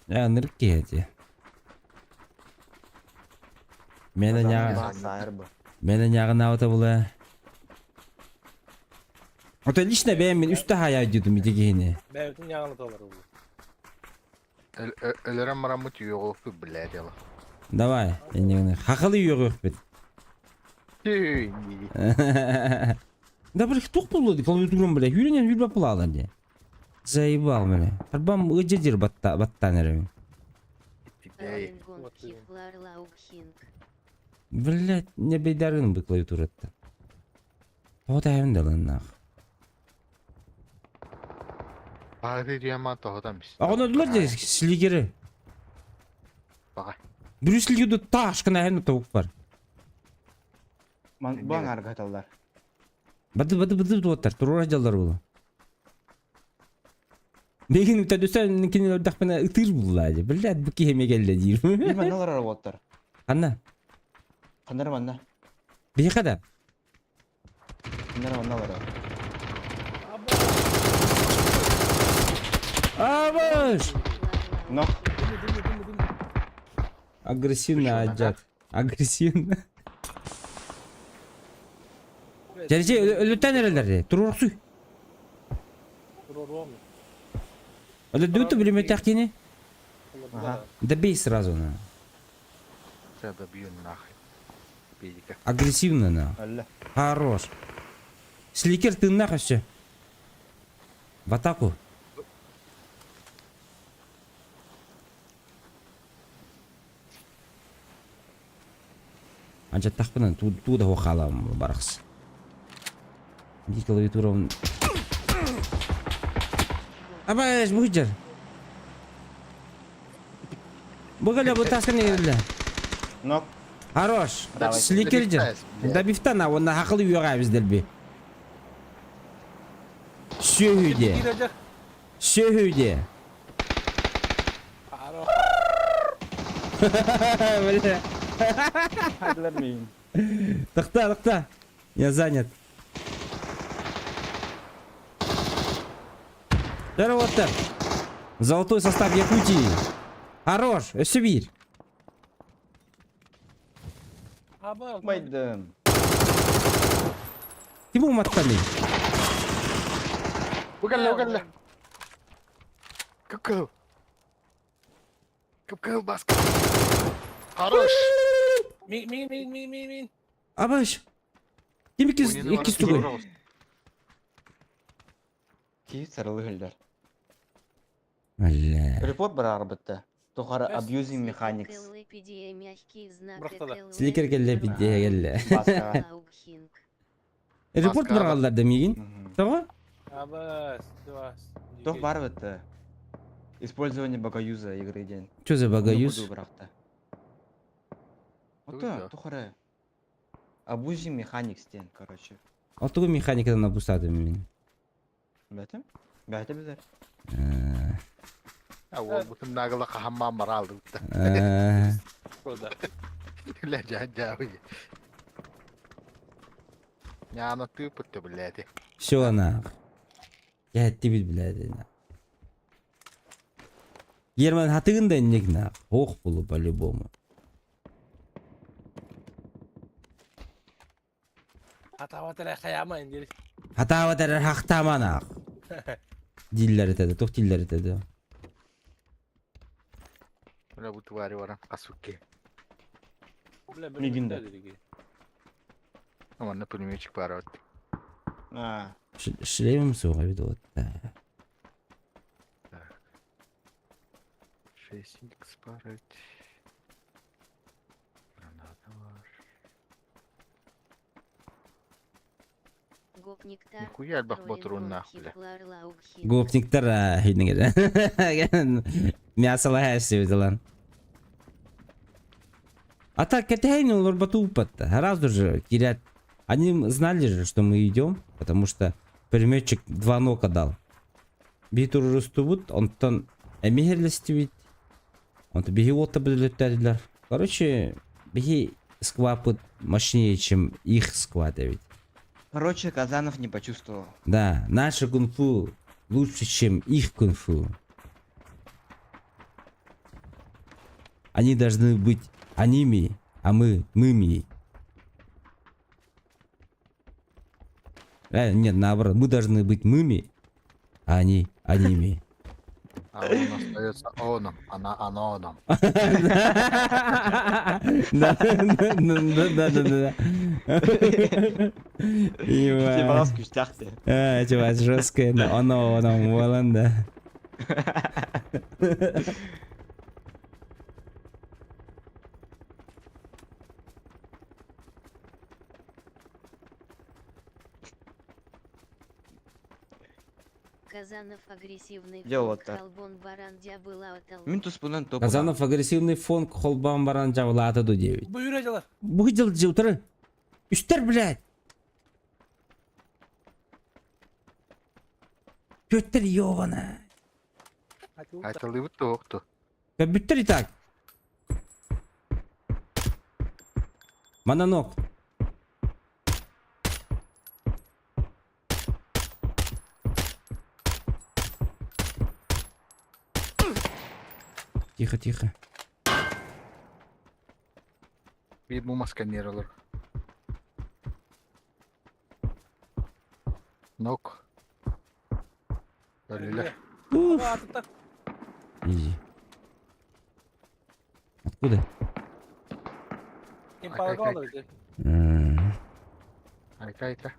Нырық кейді. Менің яғын ауыта бұла. Ота лично бәйім мен үсті хая дедім едегені. Бәйімтің яңылталары бұл. Өлерен марамы түйеғылық көп біләді ела. Давай, хақылы үйеғі өкпет. Да бір тоқ болды, клавиатурам бля, үйренен үйрбап бұлалар де. Заебал бля. Арбам өджедер баттан әрімен. Роллингон, Кихлар, Лаукхинг. Блядь, не бейдарын бы клавиатуратта. Ота әвінді ланнақ. Бағы дүйема тоғыдамыз. Ағын өділер де слигері. Баға. Бір слигерді ташқын әвінді тауық бар. Баң арга аталар. Бады туаттар, турура жалдар болу. Бегин үтәдүсән кине дәхпәнә ытыр буллады. Билет бу кеме келде дир. Билмән алар аралаттар. Анна, Кандыр манна. бе када? Кандыр манна алар. Абаш! Но. Агрессивно аджат. Агрессивно. Жерже өлөтен эрелерди. Турурсу. Өлө дүтү билеме такини. Ага. Добей сразу на. Тебя добью нахрен. Педика. Агрессивно на. Әллә. Хорош. Сликер ты нахуй всё. В атаку. Анча тахпынан туда хохалам барахс. Ди клавиатурам. Абаш буйжар. Бугаля бутасканы ериле. Нок. Хорош. Давай. Сликердер. Добифтана онна хакылы юга биздерби. Шөйде. Шөйде. Бля. Хәдләр мин. Тахта. Я занят. Здорово-то. Золотой состав Якутии. Хорош. Сибирь. Майдым. Тиму маттали. Угали. Кукол баска. Хорош. Мин. Абаш. Ким iki стугай. Ки сарылы хәлдәр. Бля. Репорт бар арбатта. Тухара abusing mechanics. Энциклопедия мягкий знак. Бұрақтада. Сликер келе бидде келе. Баска. Лаухинг. Репорт бар алдарда мигин. Тога? Абас. Тух бар бит. Использование багаюза игры ден. Чё за багаюз? Брахта. Ото тухара. Abusing mechanics ден, короче. Алтыгы механикадан абусады мен. Бәтем? Бәте безер. Ол бутын нагыла кахамма маралды. Ля жа. Няна тыпытты, блядь. Всё она. Я тебе, блядь. Герман хатыгында негна. Ох булу по-любому. Атаватыра хаяма индир. Хатаватар хактамана. Диллер этеди, тух диллер этеди. Бля бу твари варам касуки. Мигинде. Аман на пулеметчик парот. А, Шлемим суга видот. 6х парать. Граната ваш. Гопниктар. Нихуя альбах ботурун нахуй, бля. Гопниктар хиднеге. Мясо хэси виделан. А так кетейн олар батупатта. Сразу же терять. Они знали же, что мы идем, потому что пулеметчик 2 нока дал. Битур рустубут, он тон эмихерлестивит. Он то беги отта бүлөттәдиләр. Короче, беги сквапы мощнее, чем их сквады ведь. короче, Казанов не почувствовал. Да, наше кунг-фу лучше, чем их кунг-фу. Они должны быть аними, а мы мыми. Нет, наоборот, мы должны быть мыми, а они аними. А он остается оном, она аноном. Да. Типа күштәхте. Чувак, жесткое, но оно волан, да. Казанов агрессивный. Дело фолк, так. Халбон баран дябыла отал. Мин туспунан топ. Казанов агрессивный фон холбан баран жавлаты до 9. Buyur acılar. Bu yıl cıvtırı. Üster, блядь. Götter ёбана. Айтылы бит тоқты. Bütter и так. Мононок. Тихо, тихо. Bir bu maskenier olur. Nok. Öyle. Уф. Атып Изи. Откуда? Kim para Ay, kaldı? Ayka ayka.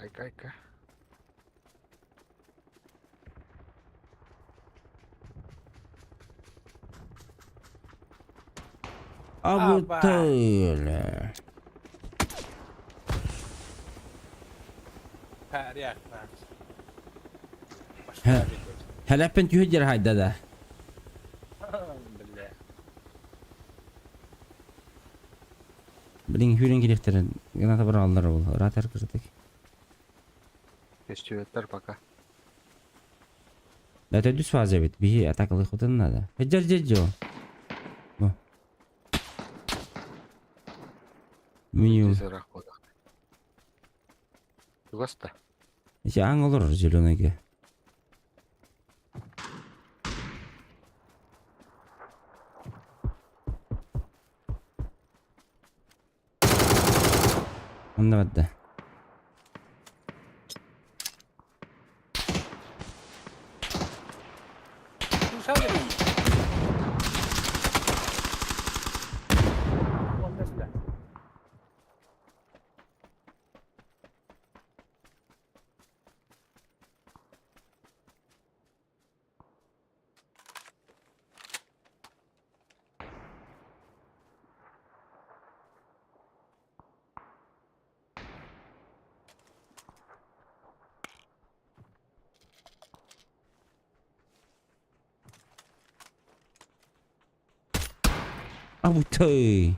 Ayka ayka. А вот Опа. öyle. Her yer. He. Helapen tühüdür hayda da. Billah. Bilin hürün gerektirin. Gana bir alır ol. Rahat kırdık. Festivaller пока. Да düz fazla bit. Bir ataklı kutun nada. Heccar cecco. Bu. Menü. Тизер охота. Тугаста. İşte an olur zilonege. Anlamadı. Dışarı değil. Ulan mesela. Абутай.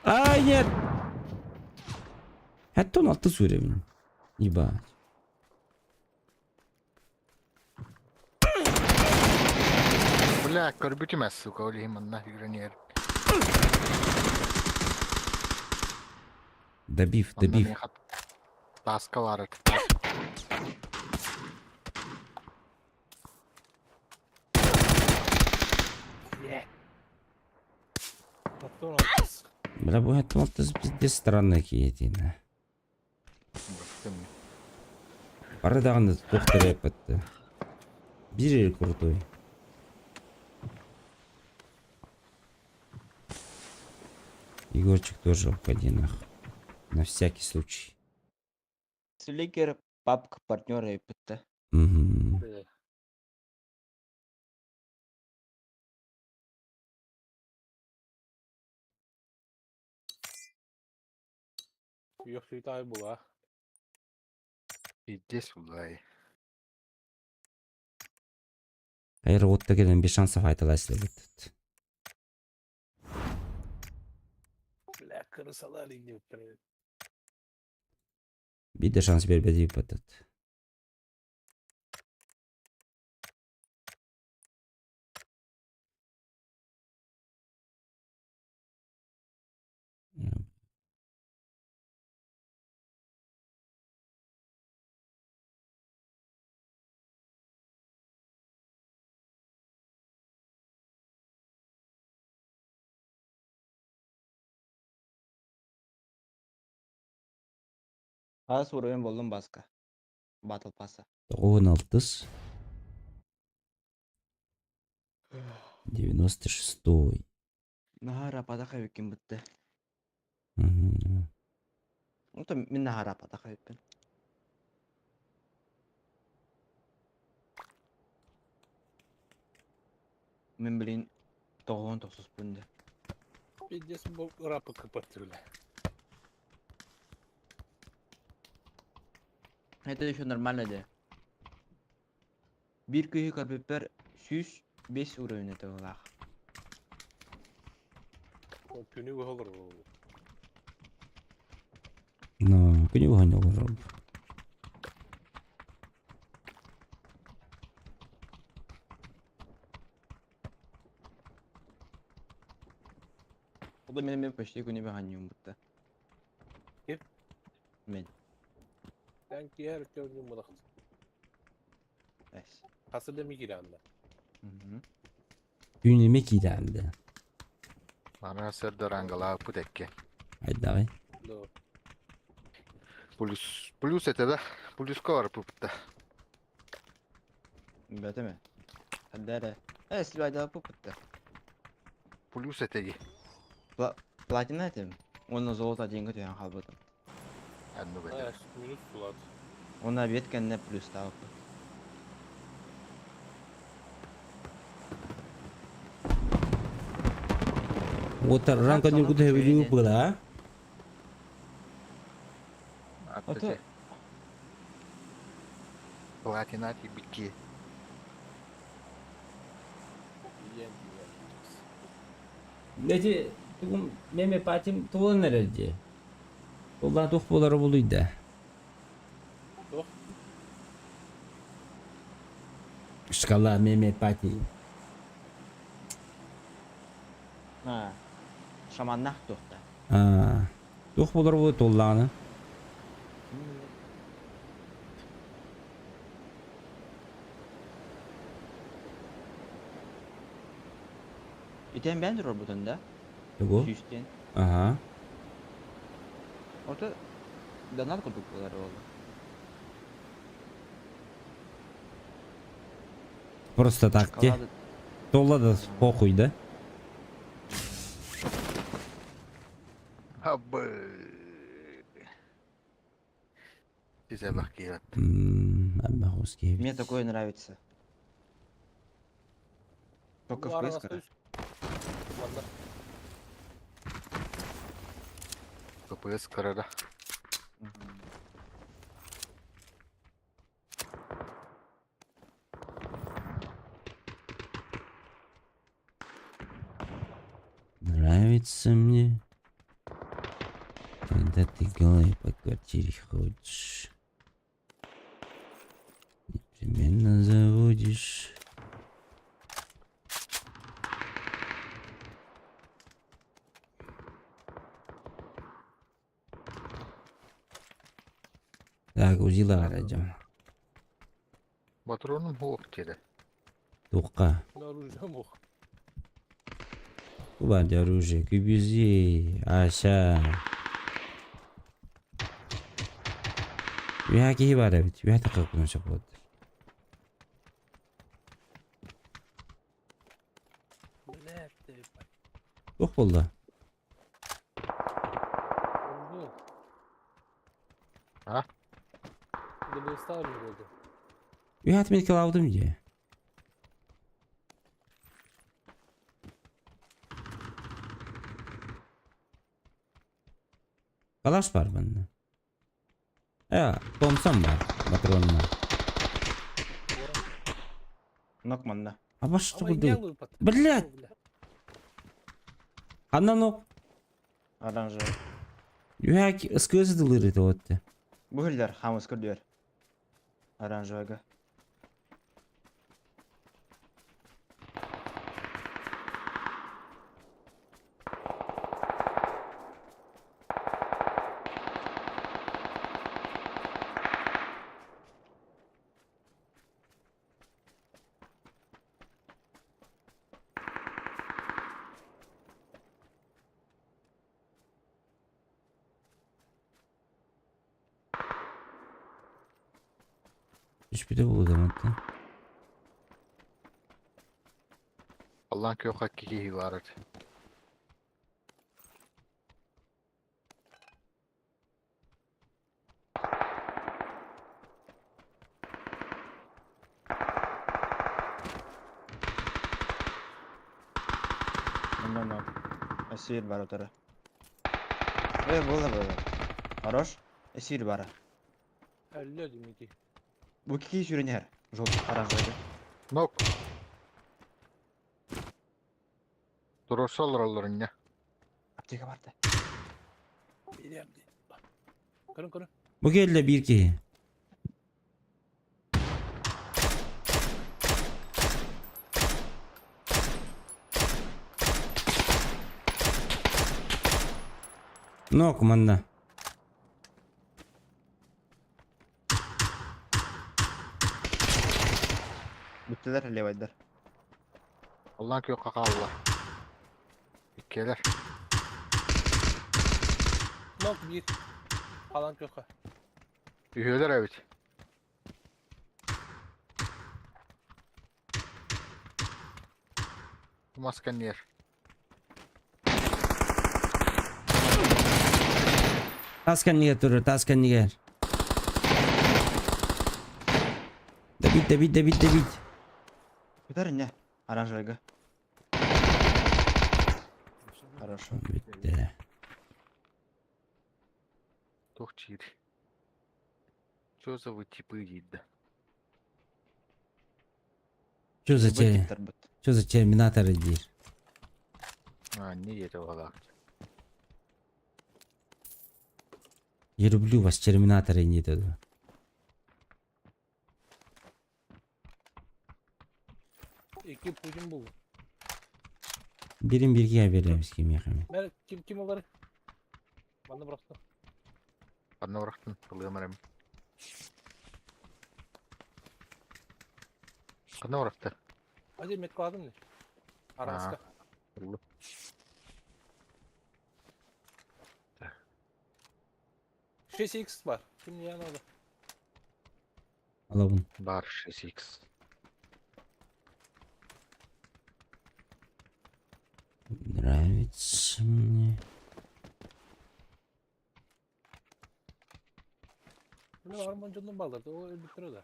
Ай, нет. Hatta 16 süremin. İba. Бля, көрбүт эмес, сука, ойлойм нафиг гранер. Добив, добив. Таска бар. Doktor Бля, bu hatta 16 bizde странно киетина. Арадагында доктор yapıttı. Бир крутой. Егорчик тоже в кадинах. На всякий случай. Сликер, папка, партнера и пытта. Угу. Yok bir tane bu ha. Иди сюда. Hayır, otta gelen bir şansa faydalaştı. Bile kırsalar indi. Bir de şans vermedi yapıttı. Az uğrayın buldum başka. Battle Pass'a. 16. 96. Nahara padaka yükin bitti. Угу. Ну то мен nahara padaka yükin. Мен bilin 99 bunda. Bir de bu rapı kapatırlar. Это еще нормально да. Bir köyü kapıplar 105 уровень этого лах. Günü olur. No, күнү бухань олар. O da benim почти күнү баханьым бутта. Kim? Men. Ben diğer gördüğüm balık. Эс. Hasır demi giranda. Мгм. Күнүмө кийдәнде. Bana serdar angala bu dekke. Айдагы. Doğru. Plus ete de. Plus var bu bitti. Бәтеме? Хәддәре. Эс байда пупытта. Plus etegi. Платина этим. Оны золото деньги түйен халбытым. Annu böyle. Evet, minus sulat. Ona беткенне плюс тауып. Отар ранка не куде видео була. Attı. Platinati biki. Yiyen yiyen. Леди, тугум меме патим тулан нерede. Улла тух болары булуйда. Тух? Шкала меме пати. Ha. Şamannak toxta. Тух болары булуй толланы. İten ben durur butunda. Тугу. Üstten. Ага. Orta danal kurdukları oldu. Просто так те. Kaladı. Толла да похуй, да? Habbı. Size bak ya. Абаховский. Мне такое нравится. Только в Пескаре. Vallahi. Kapıyı sıkarada. Нравится мне, когда ты голой по квартире ходишь. Непременно заводишь. Так, узила арayacağım. Patronum hoğuk dedi. Тухка. Narujda mı? Кубать оружие, кубизи, аша. Вяки бар бит, вяки как конча بود. Ne etti? Тух болды. Oldu. Ha? Bunu ısrar mı oldu? Вяки мен калавдым же. Калаш бар бende. Томсон бар, патронна. Нокманда. А башты Ama буду. engel bu pat. Блядь! Аннан Оранжевый. вяки ısközü dılırdı otte. Bu hiller hamız kırıyor. Оранжевыйга. Hiçbir de bulamadım hatta. Allah'ın köy hakiki var. Bundan esir var o tara. Böyle. Хорош. Esir var. 50 ödüm ki. Bu iki sürünür. Желтый, оранжевый. Nok. Durursalar alırın ya. Аптека барды. Берем де. Көрün. Bu geldi bir ki. Nok manda. Bütteler levaylar. Allah'ın ki yok kakağlılar. İkkeler. Nok bir. Kalan köka. Üyeler evet. Masken yer. Taskan niye durur? Taskan niye? Давид. Бітер не. Оранжевыйга. Хорошо. Bitti. Тух чири. Что за вы типы едда? Что за Бандиттер бут. Что за терминатор идешь? А, не этого лак. Я люблю вас, терминаторы не туда. İki pucum buldu. Birim birге береміз кем яқымен. Ben kim olur? Bana bıraktı. Одна врахтын, кылымарым. Одна врахты. Hadi met kaldım ne? Araska. Kıllı. 6x var. Şimdi yan orada. Alalım. Бар 6x. Нравится мне. Bunu harmoncunun bağladı. O öldürtüyor da.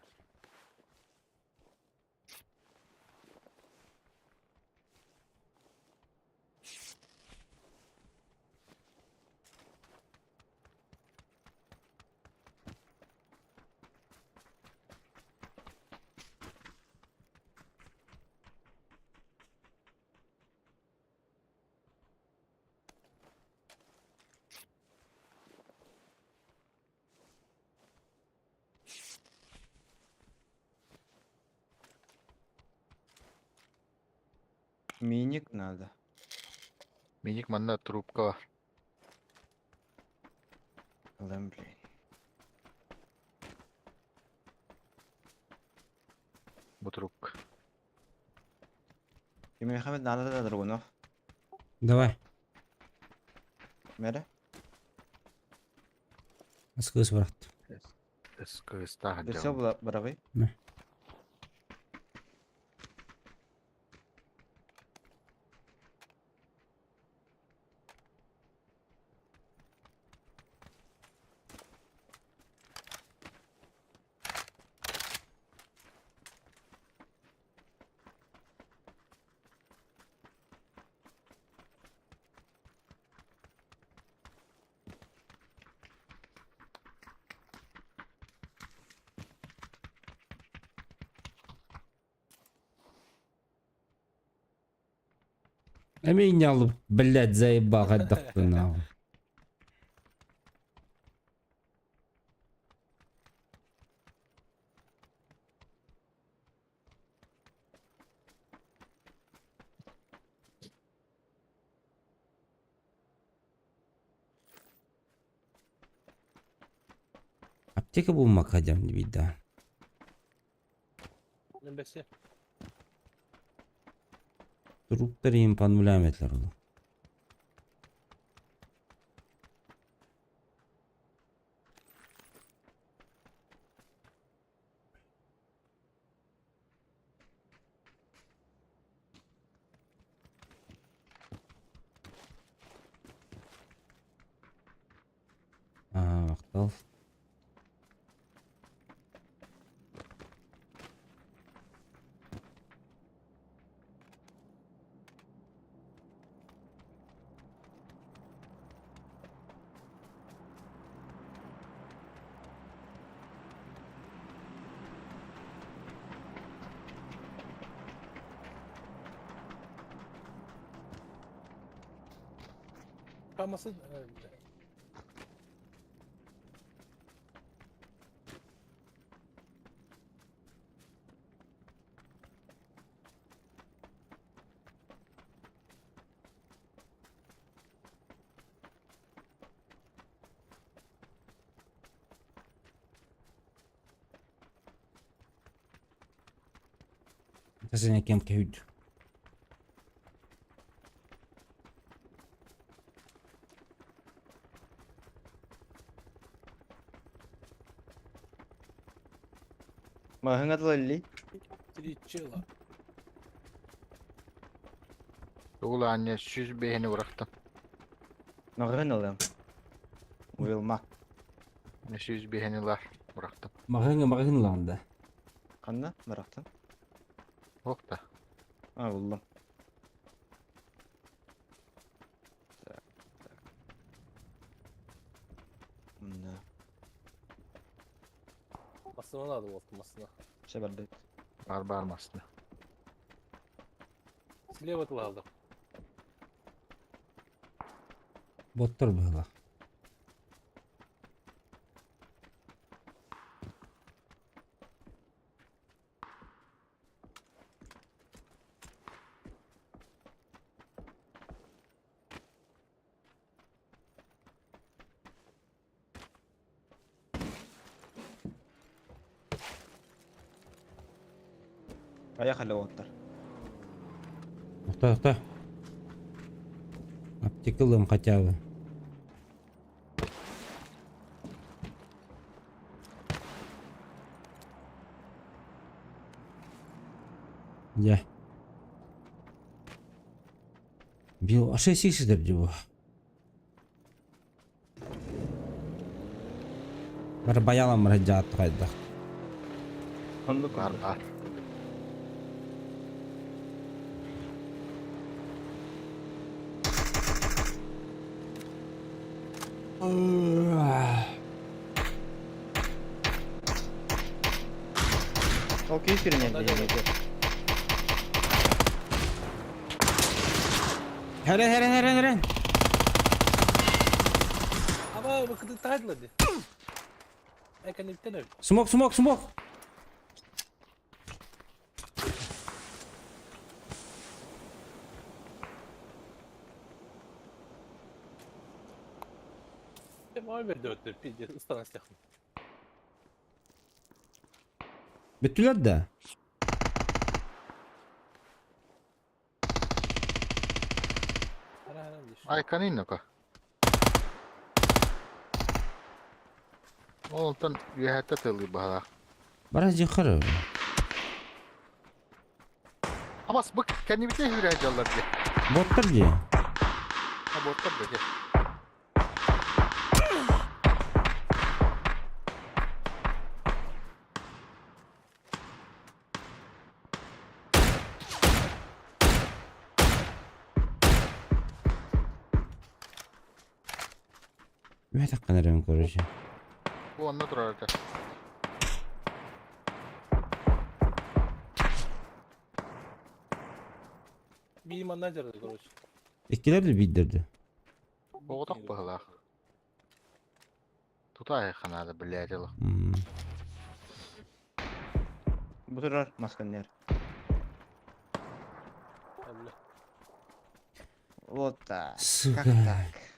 Миник надо. Миник манда трубка бар. Кылым, блин. Bu трубка. Кеме Мехамед надо да Драгунов. Давай. Мере? Аскыз бұрақты. СКС тағы Дерсел жауын. барабай. Әмейін алып, блядь, заебал қайдақты нау. Аптека bulmak hacam bir daha. Ben besi. Trupları impan mülametler olur. Vaqtal. Kaması Tässä ne kämpkä hyt. Mahın atılali. Tricilla. Ulan anne 100 beheni bıraktım. Mahın alam. Uyulmak. Ne 100 beheniler bıraktım. Mağın landa. Kanna bıraktın. Yok da. Ha buldum. Bunda. Masına da aldım olsun masına. Şey vardı. Barbarmasını. Слева aldım. Bottlar böyle. Ayak hala otlar. To'xta. Aptekalim хотя бы. Ya. Bir aşağı sikiştir bu. Bir bayalan bir hacat kaydı. Anlık Barbar. Okey sürün yani. Heren. Ama bakın tayladı. Ekonomikten öyle. Smoke. Var verdi ötür. Pidye ıstana silahım. Bütüler de. Herhalde iş. Aykan innoko. Ondan yöhette tılgı bahala. Biraz yukarı. Ama bak kendi bir de hüreceğler diye. Botlar diye. Ha botlar da diye. Bir dakika nereye koruyacağım? Bu onda durar da. Bir imandan caradı koruyucu. İkiler de bildirdi. Oğdak bahala. Tutay kanada bileceğler. Bu turar maskanlar. Öyle. Вот так. Сука. Как так?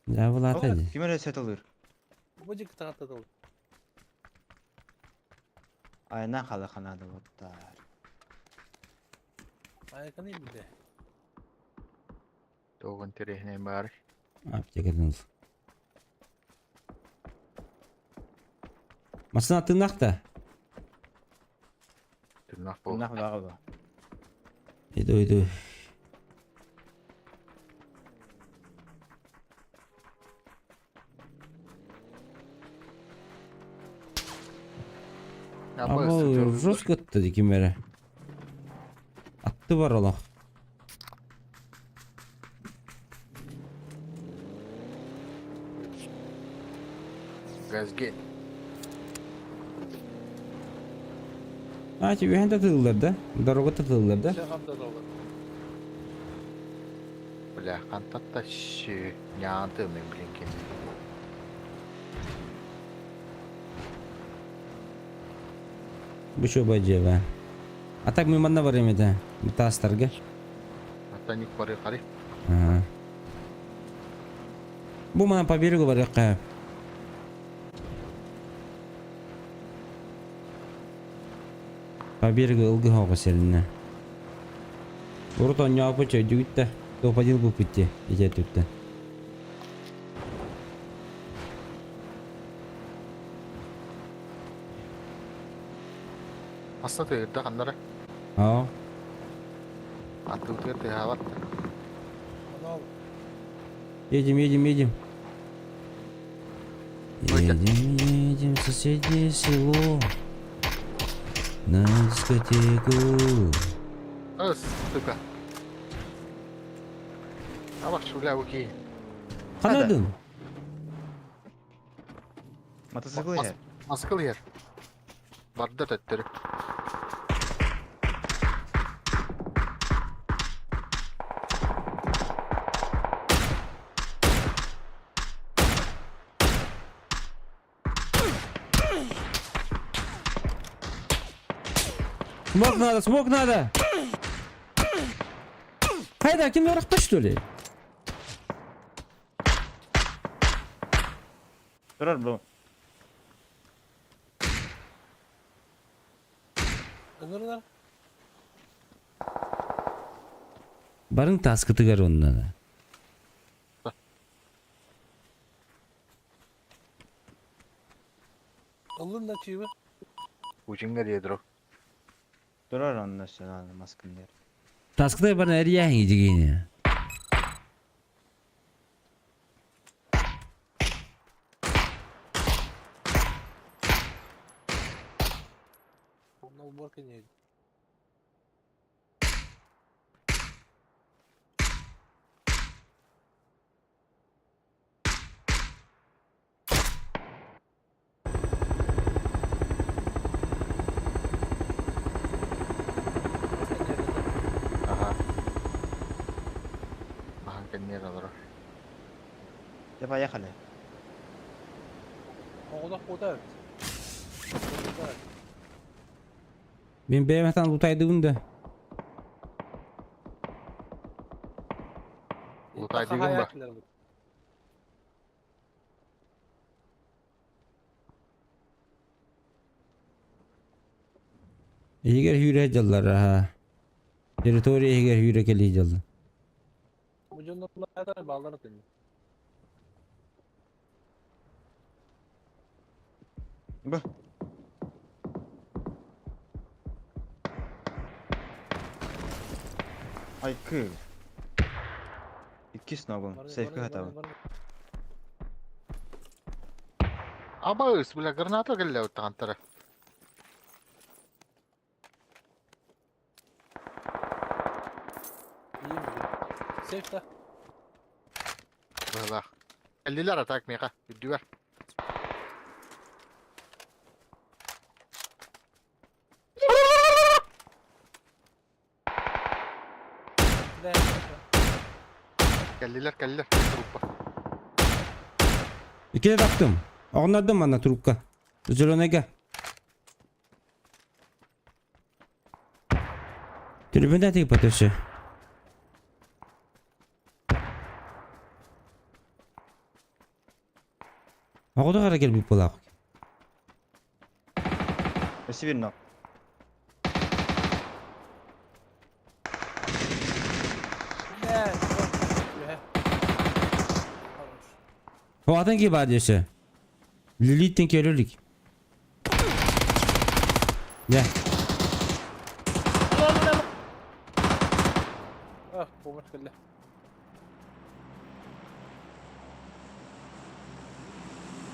Ya bu lata Oğlum, kime reset alır? Bıcık tahta dolu. Ayna kalı kanadı botlar. Ayakkabı iyi bir de. Doğun terihine bari. Aptekadınız. Masına tırnak da. Tırnak bol. Bunlar var bu. Uydu. Ya Ama bu Rus kıttı dikimere. Attı var Allah. Gazge. Açı bir hende tığılırdı. Doroga tığılırdı. Şakamda dolu. бля, кантатта ши нянты мен блинкен. Bu şu bacı. Atak mümanna var emede. Bu tastarga. Hatta ник бары карый. Ага. Bu mana по берегу var yakka. По берегу ылгы хауга селине. Урутон япы чөйдү гитте. Топ-1 bu bitti. Ece tütte. Assa tığırda kanlara. Aa. Attı tığırda ya var. Onu al. Едем. Пойдем. Едем в соседнее село. На дискотеку. Öz, tıka. Ha bak şu lavu ki. Kanadın. Мотоцикл ya. Maskıl yer. Barda tetleri. Смог надо. Hayda kim yorakta что ли? Durar bu. Onurlar. Barın taskıtı gar onunla da. Olur da çivi. Ucunga diye dro. Durar anlaşılan maskın der. Taskıda bana her yahin yiyeceğini. Onunla уборка не. Aha. Aha kendiye dro. Ya поехали. Oğlak oda. Ben beğenmeden lutaydım da. Lutay digin ba. Eğer hüre jallar ha. Teritoriye eğer hüre keli jallar. Bu canlılar da bağlar atıyor. Bu. Ay kı. İki snogum. Safe hata. Aba öz bile granata gelle o tantara. İyi mi? Safe da. Valla. 50'ler atak meka. Güdü ver. Ne? 50'ler. Truppa. İki de taktım. Anladım bana trupka. Zülönege. Tribünde tek patışı. Aku da kara gel bir polak. Recibir no. Ne? O atan ki badiyesi. Lilith'in kelörlük. Ya. Ah, bu müşkille.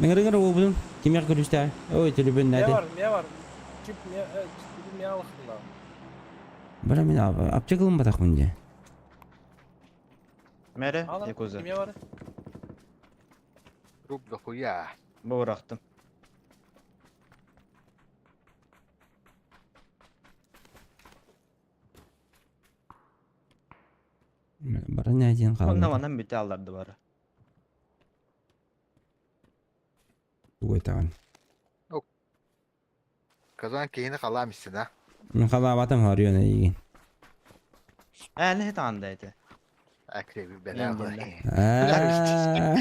Dengar o belum. Kim yak görüşte? Oh tribün Ne nerede? var? Çip ne? Çip ne alırsın lan? Bana min abi. Apçakalım batak önce. Mere. Al lan. Yakuza. Kimya var? Trup da huya. Bu bıraktım. Bara Ara ne diyen Ondan kalmadı. bana bir alırdı var. Bu etan. Kazan keyini kalamışsın ha. Kalabatam harıyor ne iyi. Ne hep andaydı. Akrebi bela var. Aaa.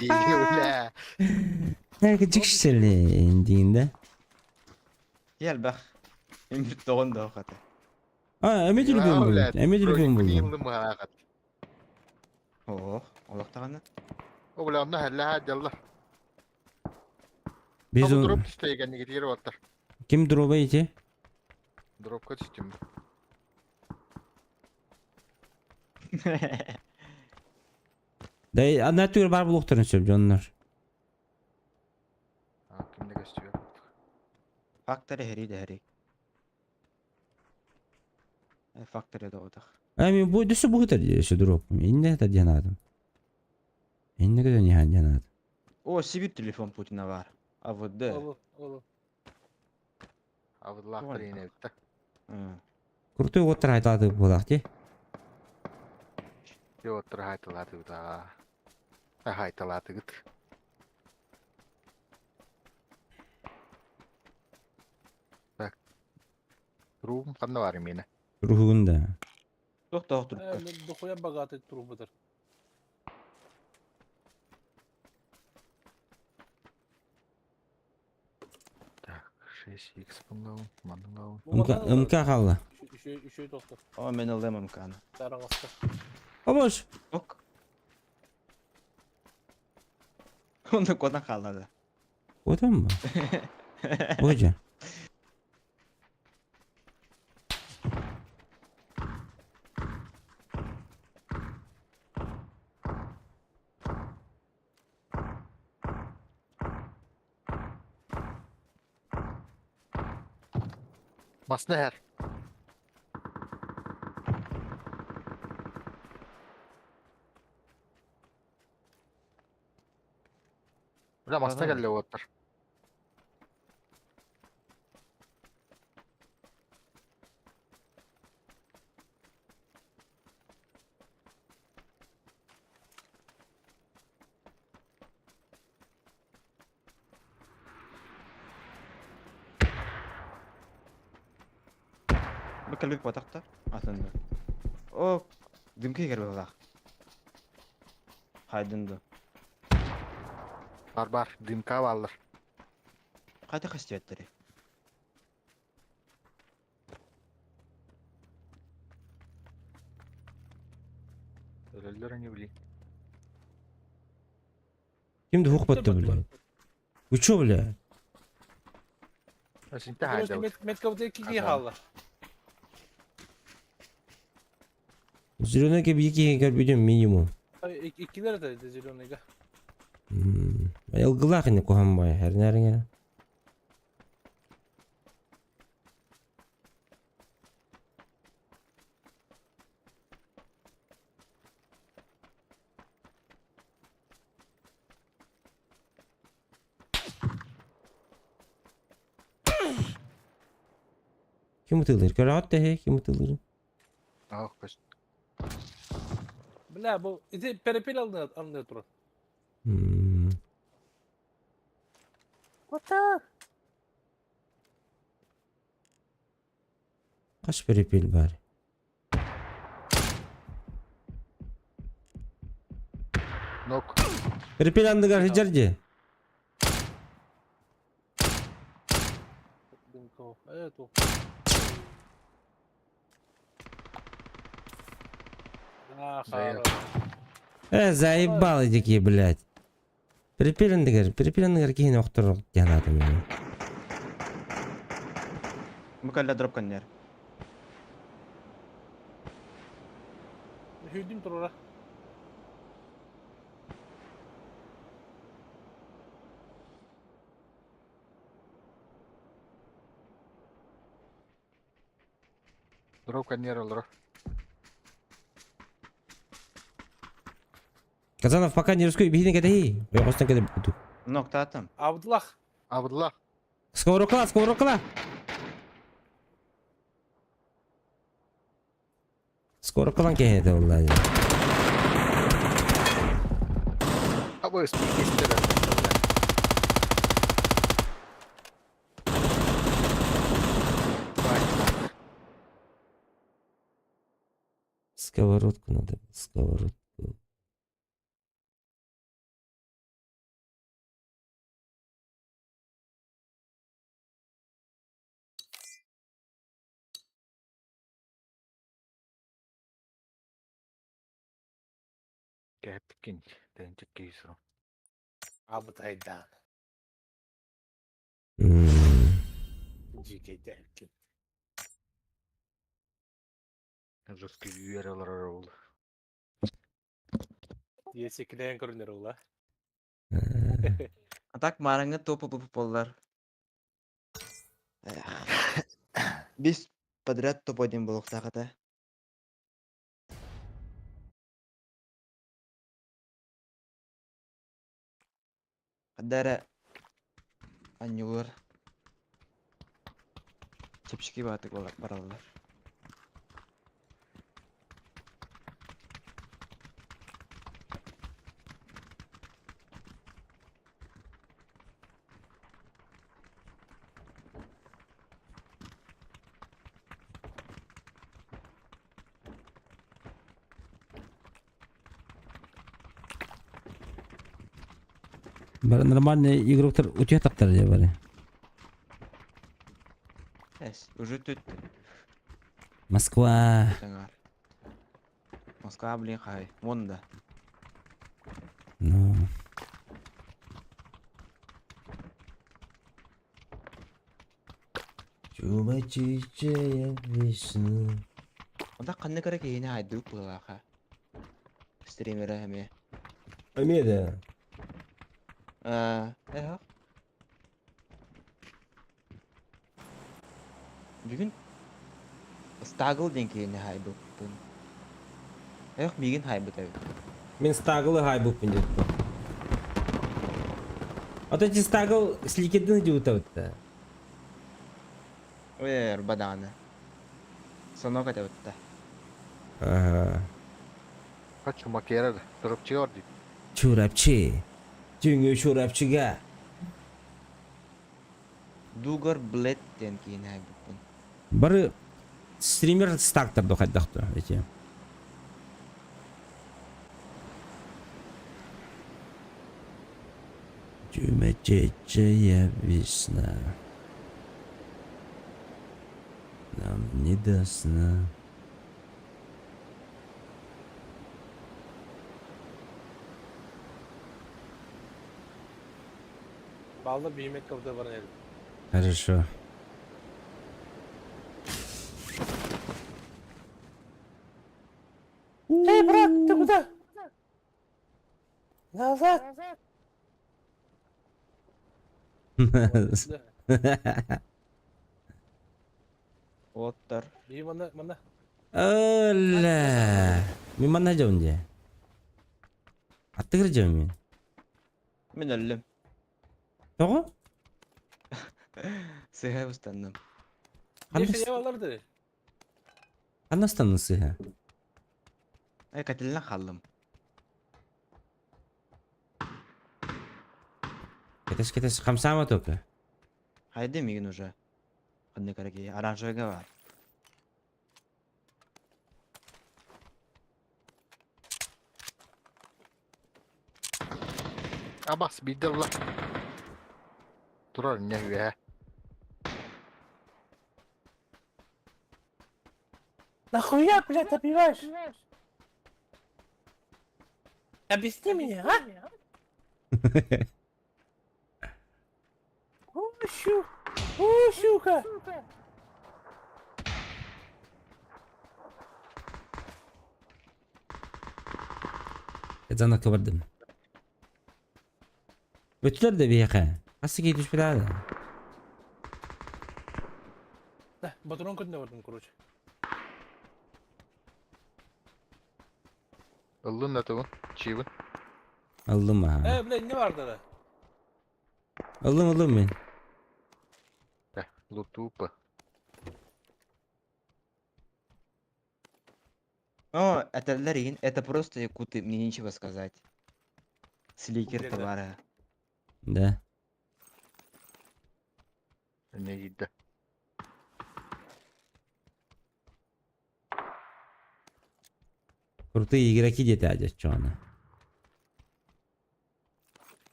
İyi öyle. Herkecik şişeli indiğinde. Gel bak. Ümit doğun da o kadar. Aa emir telefon buldu. Emir telefon buldu. Yıldım hakikat. Oh. Olak tağını. O bile onda helle hadi Allah. Biz Ama o drop işte kendine gidiyor otur. kim drop'a içi? Drop kaç içtim. Day anlatıyor var bu doktorun söylüyor onlar. Ha kimde gösteriyor. Faktörü heri de heri. Faktörü de odak. Ama bu düşü bu kadar şu drop. İnne kadar yanadım. İnne kadar nihan yanadım. O sivil telefon Putin'e var. Avıdı. Olur. Avdullah Var. da yine bitti. Kurtu otur haytadı bu dakti. Yo otur haytaladı da. Haytaladı git. Bak. Ruhum kan da var yine. Ruhunda. Doktor oturup Ee, kaç. dokuya bagat et trubudur. Tak. Şey X bundan. Mandan. Imka kaldı. Üşüy doktor. Ama ben alamam kanı. Sarın hasta. Aboş. Ok. Onu kodan kaldı. O da mı? Hoca. Masneher. Ulan masne Tamam. geldi o otur. Bu kalbik batakta. Aslında. O dümkü yer bak. Haydındı. Barbar. Dimka varlar. Kayda kastiyetleri. Öldüler ne bileyim. Şimdi hukuk battı bile. Uçuyor bile. Şimdi haydi. Metkabıda iki giy halla. Zirona gibi iki heker biliyorum minimum. İkileri de zilonega. Yılgılak ne kohan baya her nereye. Kim atılır? Karahat da he kim atılır? Ah kaç. Bla bu iti perepil alınıyor durur. Kaç peripil var? Nok. Peripil andıgar hıcarcı. Evet o. Ah Zayıf. harbi. Zayıf bağlaydı ki blядь. Peripil andıgar ki yine oktur yanadım yani. Bu kalda drop kan yer. Hüydüm durur ha. Drop kan yer olur. Казанов пока не рискует, беги на КДИ. Я просто когда буду. Nokta attım. Abdullah. Abdullah. Сковорокла, сковорокла. Сковорокла кеде vallahi. Абы спикестер. Сковородку надо. Сковородку. Кәпкин. Тәнчек кейсіру. Абытайдан. М. Жеке дәлкен. Жесткий үйерелер арауыл. Есі кілеен көрінер ола. А так мараңы топы болар. Бес подряд топ один был тағыда. Қадары анюлар. Чепшіке батық баралар. Бар нормальный игроктар өте таптар же бар. Уже төтті. Москва. Москва, блин, хай. Вон да. Ну. Чумачичая весна. Онда қанны керек ені айдық бұлаға. Стримері әме. Амеда. Бүгін стагыл денке ені айдық бұн. Меген хайбыт әбі. Мен стагылы хай буп пиндет. Вот эти стагыл сликедин жута өтті. Баданы. Сонок әті өтті. Kaç makere durup çıkıyor deyip. Çorapçı. Çünkü çorapçıga. Дугар блет денке ені айбыт бұн. Бары стример стактарды қайдақты. Эти. Чумачичая весна. Нам не до сна. Балды беймет көпті барын елді. Хорошо. Эй, брат, ты куда? Назад! Оттар. Бей мана. Öyle. Мен мана жауын же. Атты кір жауын мен. Мен өлім. Тоғы? Сыға ұстаным. Не şey аларды? Қандай ұстаның сыға? Кәтілінен қалым. Кетеш, қамсама тоқы. Хайды меген уже. Қанды кәрге. Оранжевыға бар. Абас бидер ла. Durar ne ya? Нахуя, блядь, отбиваешь? Объясни мне, а? О, щука! Ezana kıvırdım. Ötüler de bir yaka. Nasıl gidiyor bir daha da? Да, батарон көтіне бардым, короче. Ildın da tavun. Çivin. Aldım ha. Блядь, не vardı da. Aldım ben. Лутупа. О, это Ларин, это просто якуты, мне нечего сказать. Сликер бар. Да. Ne gidi. Крутые игроки где-то одет, что она.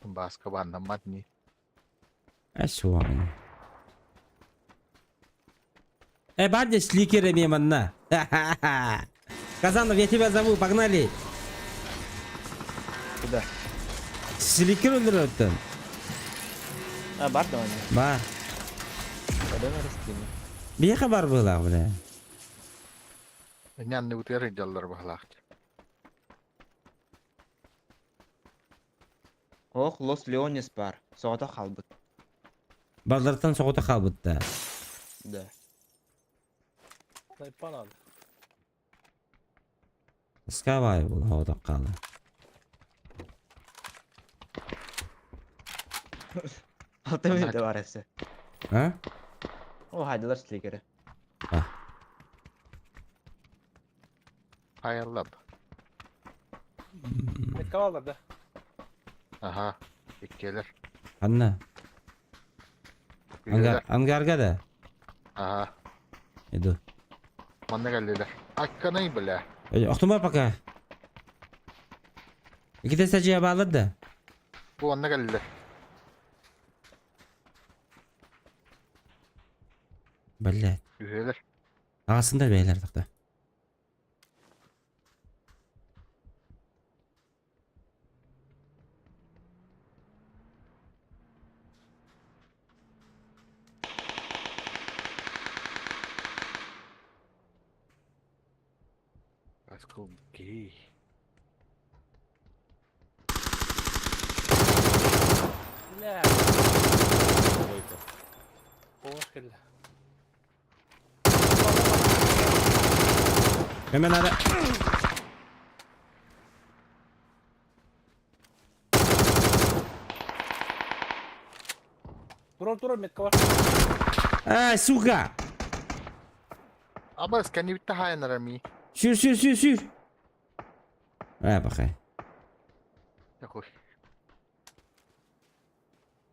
Басқа баннамат не. А что они? Бадя, сликеры мимо на. Казанов, я тебя зову, погнали. Куда? Сликер öldürüyorsun. Бар да они. Бар. Куда на растение? Bir haber была, бля. Нянны утыры жаллар бахлақты. Ох, Лос Леонес бар. Соғыта қалбыт. Bazlardan soğuta kalbıtta. Да. Снайпа надо. Скавай был, havada kaldı. Алты минуты бар әсі. Ha? О, хайдалар сликері. Hayallab. Метка алдар да. Aha. İkkeler. Anna. Güleler. Angarga da. Aha. Edu. Manna geldiler. Akkanayı bile. Oktuma baka. İki de sacıya bağladı da. Bu anna geldiler. Belli. Güleler. Ağasında beyler takta. Başka gay. لا. مشكلة. Hemen ara. Турор метка var. Сука. Ama skani bitti hayanlar ami. Sür. Bakayım. Yakoy.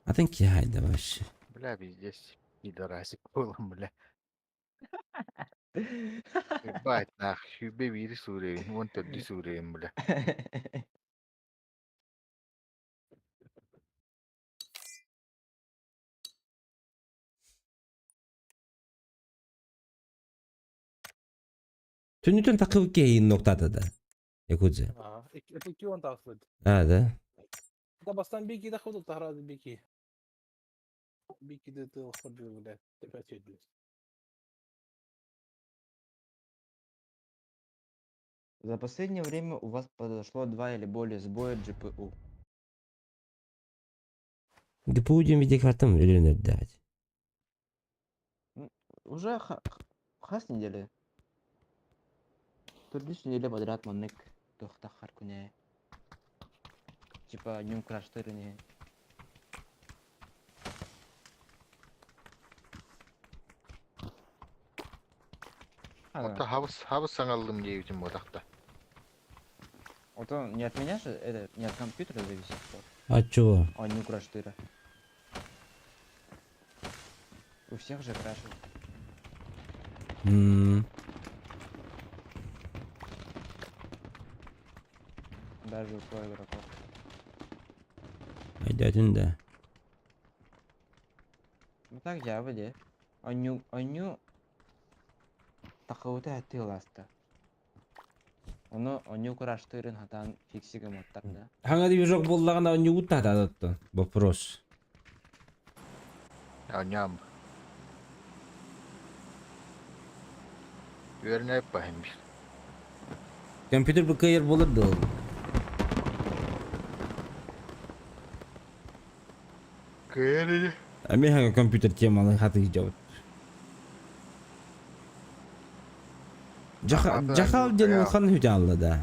Adın ki hayda baş. Bile biz des. İdarası oğlum bile. Bayt nah şübe biri sureyim. Monta di sureyim bile. Tünütün takıp ki noktada da. Yakudze. Ага. İki on taksit. Hadi. Da bastan bir iki de kuduk tahrazi bir iki. Bir iki de tıl fırdı bile. Tepe çeddi. За последнее время у вас произошло 2 или более сбоя GPU. Гпудем видеокартам ürünü дать. Уже хас недели. Төртінші неделе подряд маннык тоқтақар күне. Типа нюм краштырыне. Monta havuz sanalım diye bütün modakta. Это не от меня же, это не от компьютера зависит, что? От чего? А нюм краштыра. У всех же крашит. Даже у своих игроков. Haydatın da. Ну так я вроде. Аню такауты әтті ласта. Оны аню краштырын хатан фиксиге моттарда. Hangi движок боллагана он не утат адатты. Вопрос. Anyam. Görüne hep bakaymış. Компьютер bir kayır bulurdu oğlum. Görüne. Ами hangi компьютер temalı hatı cevap. Cahal den ulkan hücanlı da.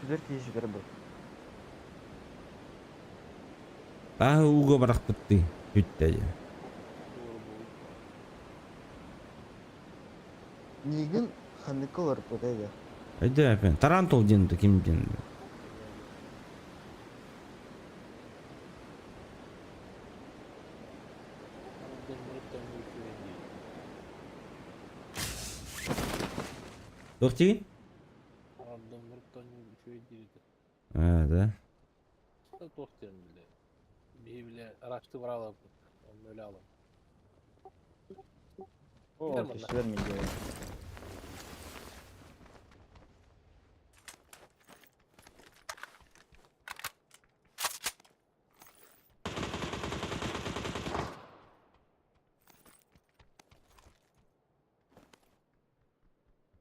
Güzel kişiler bu. Daha ugo bırak bitti. Hütte ya. Doğru bu. Nigin hanıkı var bu dedi. Hadi efendim. Tarantol cinti kim cinti? Anadolu Murut'tan bir şey değil. Dokçi? Anadolu Murut'tan bir şey değildi. Evet. Da dostlarım bile. Bir bile araçtı var alalım. Onu öyle alalım. O Gidelim kişiler mi diyor?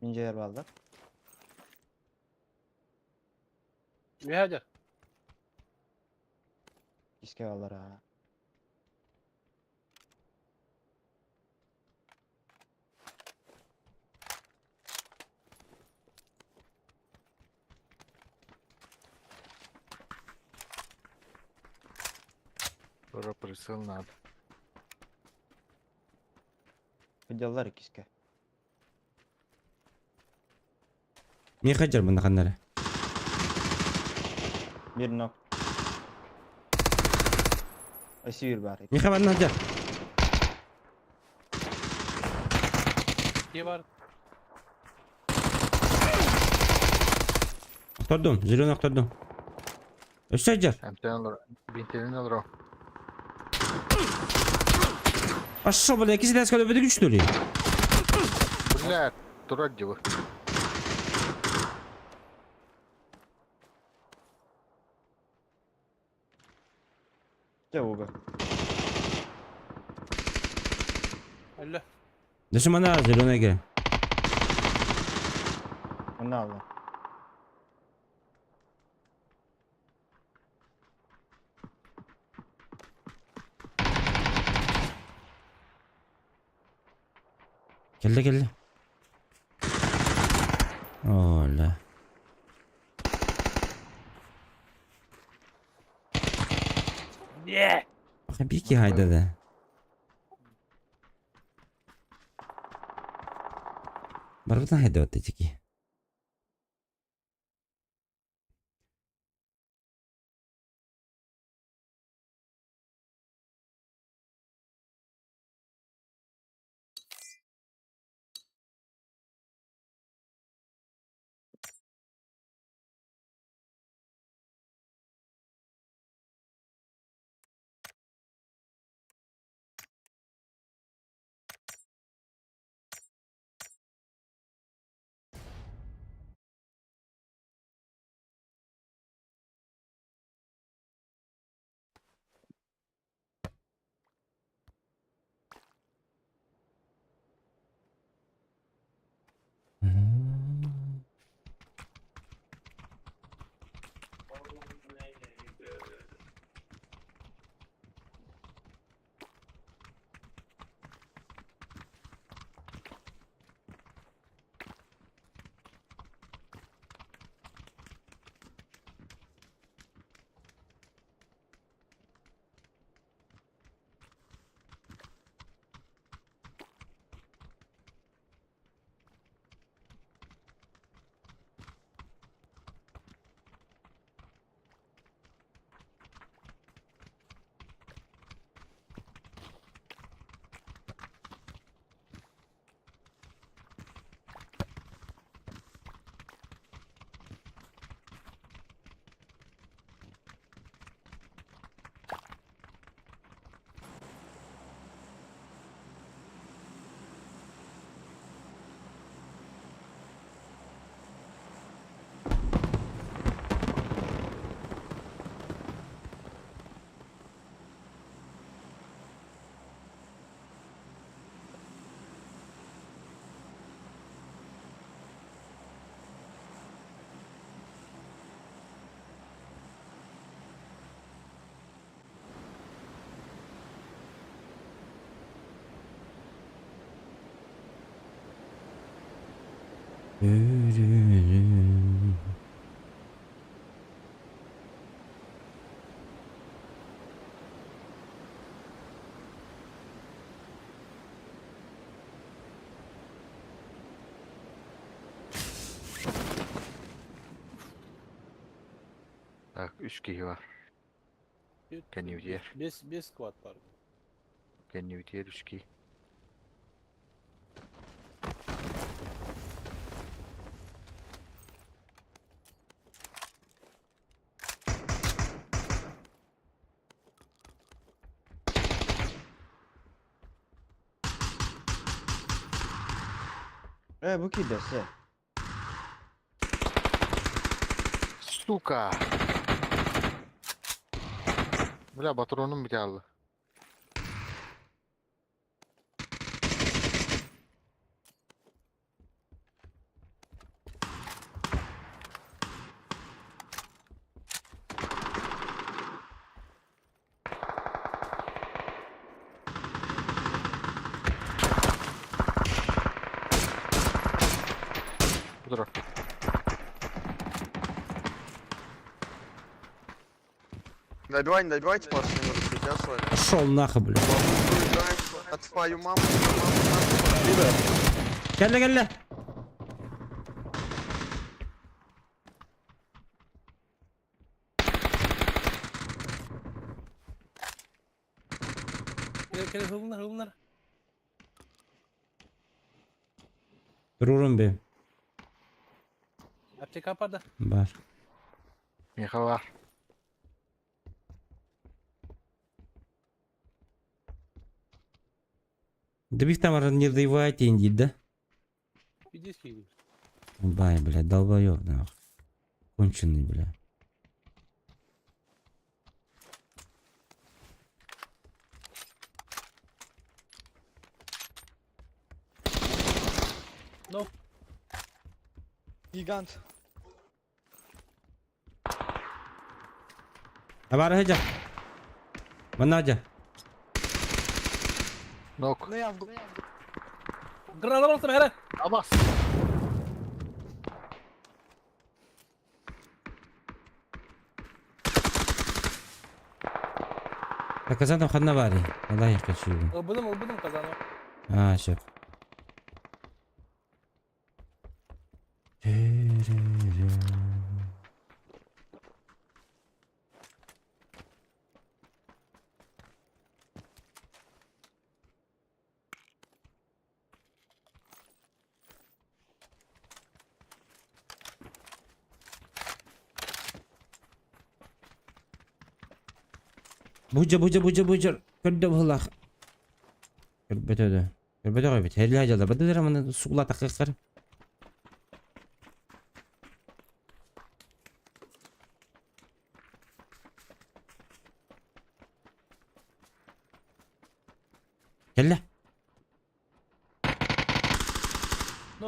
İnce yer bağlı. Ve hadi. İske bağlar ha. Скоро прицел надо. Videolar ikiske. Niye kaçar bunda kanları? Bir nok. Asir bari. Niye kaçar hacer? İki var. Aktordum. Zilyon aktordum. Üstü hacer. Sen alır. Bintelini alır o. Aşağı böyle ikisi de eskal öbedi güçlü oluyor. Блядь, дурак вы. Cevabı. Allah. Desin bana zilyona gire. Onu aldım. Geldi geldi. Ola. Yeah. Bakın bir iki hayda da. Barbatan hayda öte çeki. Tak 3 kişi var. Kendi bitiyor. 5 squad var. Kendi bitiyor 3 kişi. Bu ki dese. Suka. Bля, patronum bir aldı. Budur. Добивай, не добивайте машину, сейчас вами. Пошел нахуй, блядь. От твою маму. Gel gel. Gel hılınlar. Dururum bir. Aptek kaparda. Var. Miha var. Да их там не доевать инди, да? Иди скидывай. Бай, бля, долбоёб, нахуй. Конченый, бля. Ну, Гигант. Абар хеджа. Манаджа. Nok. granada bastım hele. Abbas. Показано входна аварии. Вода я хочу. Ilbıdım kazanı. А, шеф. Бужа. Көрді бұлақ. Көрбет өді. Көрбет өді. Тәрлі ажалар. Бәді дәрі суғыла тақиқар. Келді.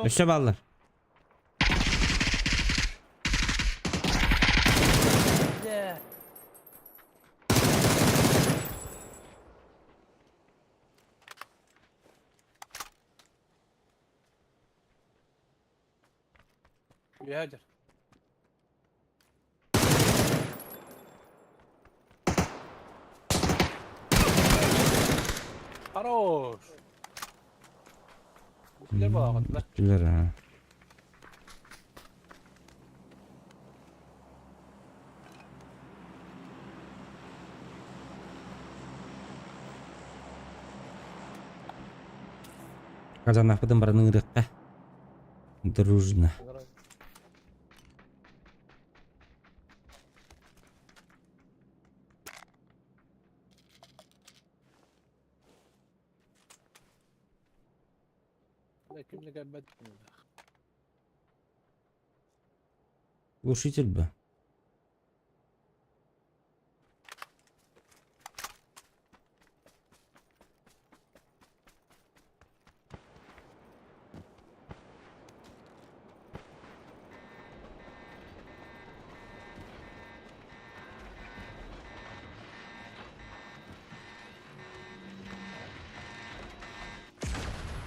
Өші балылар. Бегадер. Хорош. Bukler bağladılar. Güzel ha. Казанах потом бараның рыққа. Дружно. Kimle gelmedi. Глушитель бы.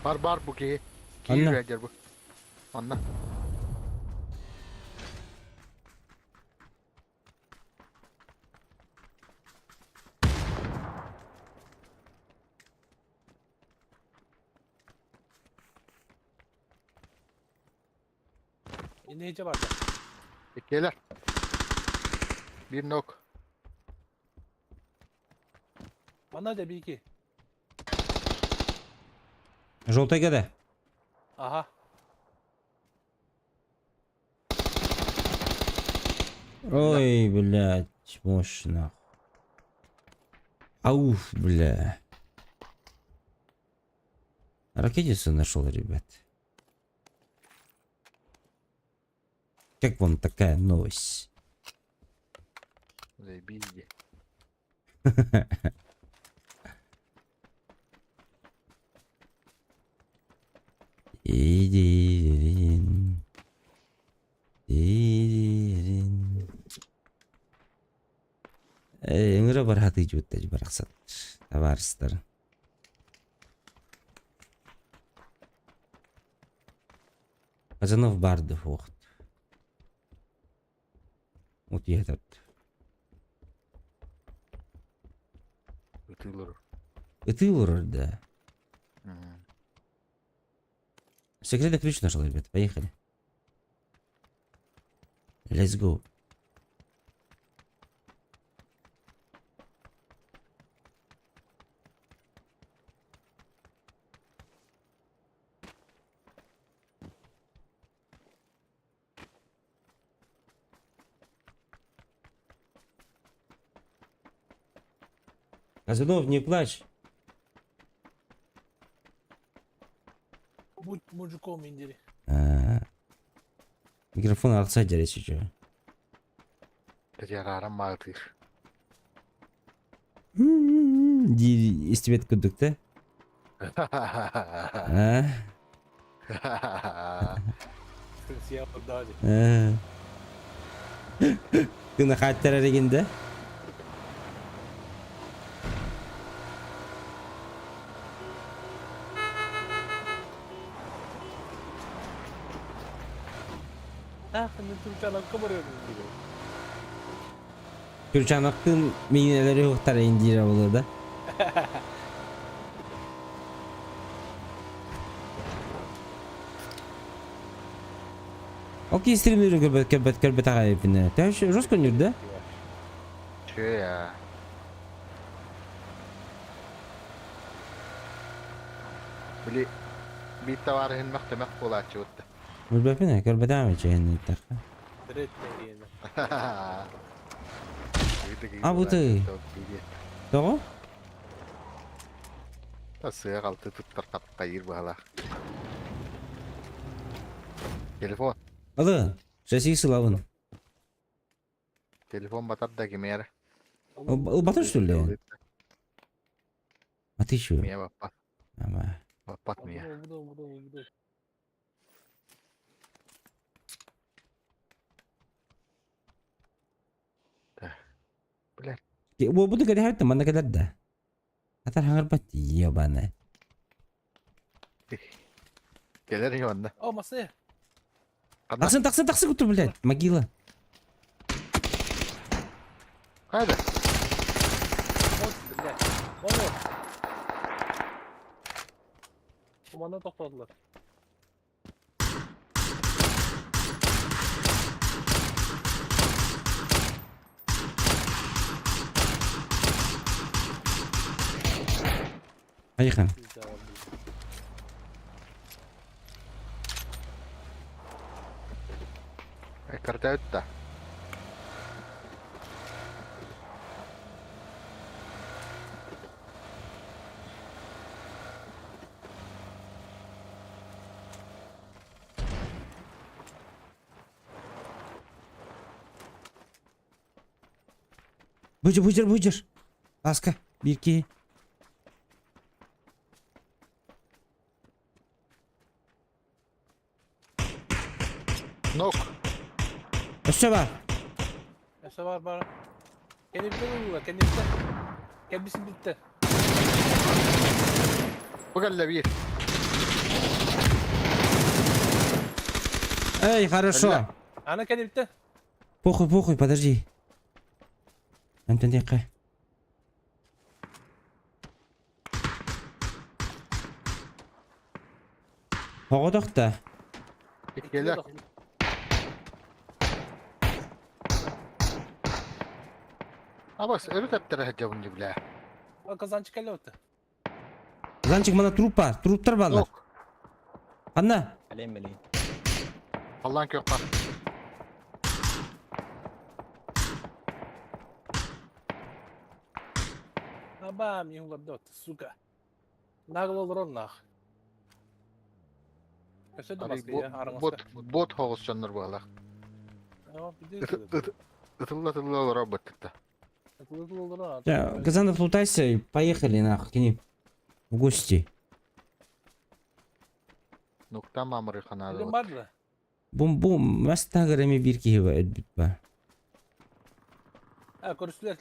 Var bu ki. Anne. Kiyi bu. Anla. İndirici vardı. Bekleyeler. Bir nok. Bana da bir iki. Желтый кеде. Aha. Ой, блядь, мощно. Ауф, бля. Ракетницу нашел, ребят. Как вам такая новость? Заебись. Идирин. Идирин. Ыңыра бар хаты жуутта бараксат. Табарыстар. Казанов барды уақыт. Вот я этот. Ütülür. Это урор, да. Мгм. Секретный ключ нашел, ребят. Поехали. Let's go. Казанов, не плачь. Будь мужиком индири. Микрофон алса жарайсыз жо. Тәжәрәрәм мағытыр. Ди истебет күдік та? Siyah dağcı. Кына хаттар әрегенде? Ah, ne Türkçe kabarıyorum gibi. Kürçanақтың мейнелері ұқтар индира болу да. Окей, стримлерін көрбет аға епіне. Тәуш, жоз көнірді? Çö ya. Bili bir tavarın mahkemek olaydı otta. Мүлбәпіне, көрбет аға мечейін еттаққа. Direkt ne А, бұты. Тоғы? Sığ altı tuttar kayır bağla. Telefon. Алы, жасы сылауын. Telefon batar da kimere. Ол батыр что ли? А ты чё? Miye bak. Ама. Bak miye. Bu. Ол бұды кәді хәвітті, манда кәдер да. Атар хаңыр бәт, ебаны. Gelir ya onda. Oh, masaya. Тақсын күтір, блядь, могила. Hadi. Bana. Kumanda topladılar. Поехали. Karta ötte. Buyur. Aska. 1-2. Nok. Üstü var. Yaşa var bana. Kendimden uyuyorlar, kendimden. Kendisi bitti. Bu galle bir. Эй, хорошо. Ana kendimden. Похуй, подожди. Антон, тихо. Погодок та. Gelir. Абас, өрі тәптері хәтябын дебілі. Kazançı kelle öttü. Zanchik mana trup var. Truplar ballar. Yok. Qanday? Bileyim. Allah'ın kök var. Abam yığılır da öttü. Suka. Nağıl olur on nağ. Köşede Abi, baskı ya. Bot hoğuz çanlar bağlar. Ытылла olur abi batıkta. Ja, Казанов, лутайся, поехали нахуй к ним. В гости. Nokta mamırı kanalı. Bilim vardı. Bu Instagram'ı bir kişi var etbit Ha konuştular.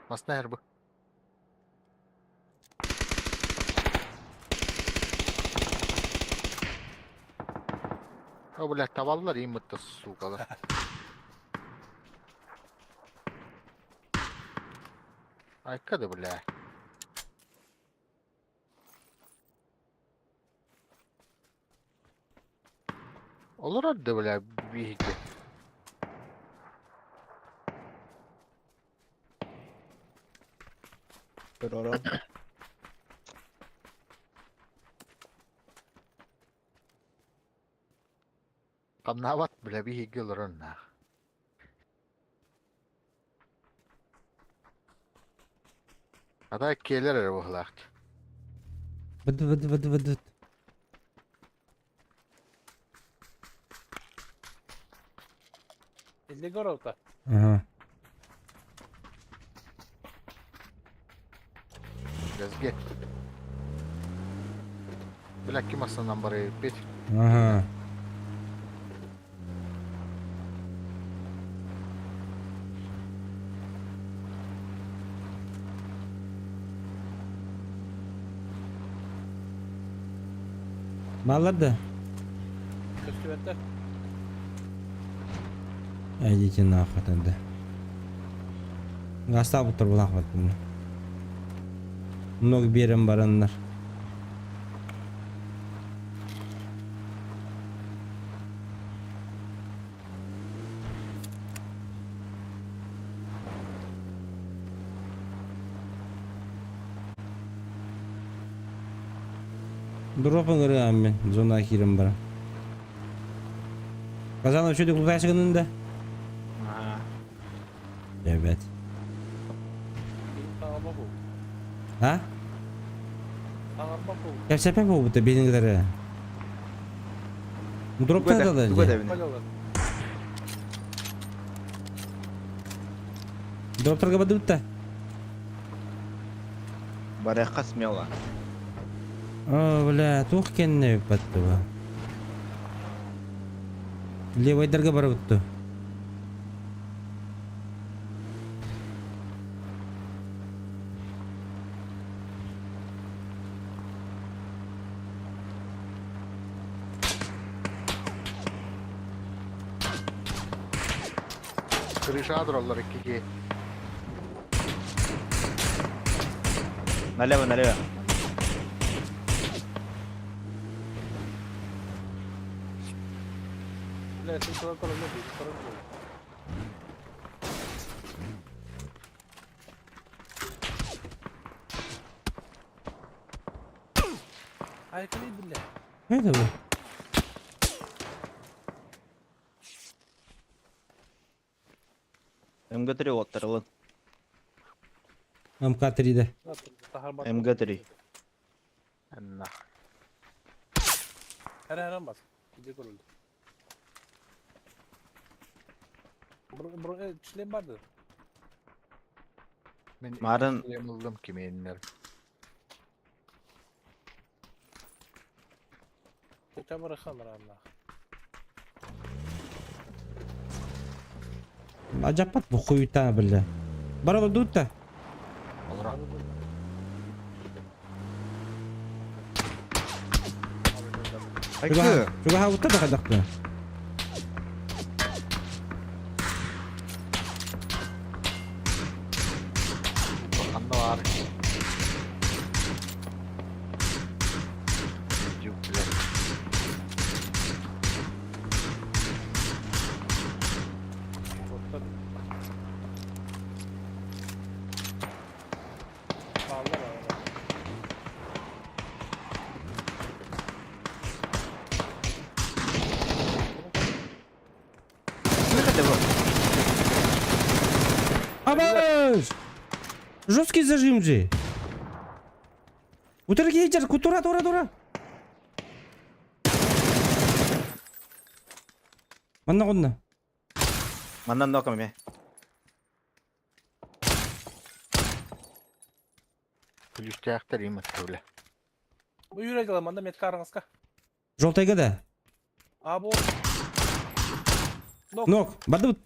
Masnahar bu. O bile tavallar iyi mutlu sukalar. Aykadı bile. Olur hadi bile bir hikaye. Görürüm. Kamnavat bile bir hikaye olur onunla. Hatta hikayeler bu halakt. Vıdı. Elde gör öttü. Aha. Biraz git. Bilak kim aslından bari bit. Aha. Mallarda. Köşküvetler. Идите нахуй тогда. Гастал bu турбулах вот bunu. Много берем баранlar. Дропын кыргам мен, зона кирим бара. Казанов чөйдік лутайшы кынында? Evet. Sağırma bu. Ha? Sağırma bu. Ya sebep bu da benim kadar. Bu dropta da Bu da. evine. Böyle olur. Droptar kapadı da. Баряққа смело. О, бля, тух kendine battı bu. Левой дорога бара бутtu. Kırışadır onlar iki. Налево. Bile sen sonra kolay değil. Sorun yok. Harika değil bile. Nerede bu? МГ3 отырылын. MK3'de. МГ3. Enna. Her an bas. Gece kuruldu. Buraya çileğim vardı. Ben Maren- yanıldım kimi enler. Kötü bırakalım Allah. Acayip bu хуйта бля. Бара тут та. Olur abi. Şuga havutta da kadaklı. Bakanda var. Cüple. Абаш! Жесткий зажим же. Утыр кейдер, тура. Манна қонна. Мандан нокам ме. Күлүштәктер имет төрле. Bu yürek alamanda met karыңызға. Жолтайга да. Або. Нок, барды бұт.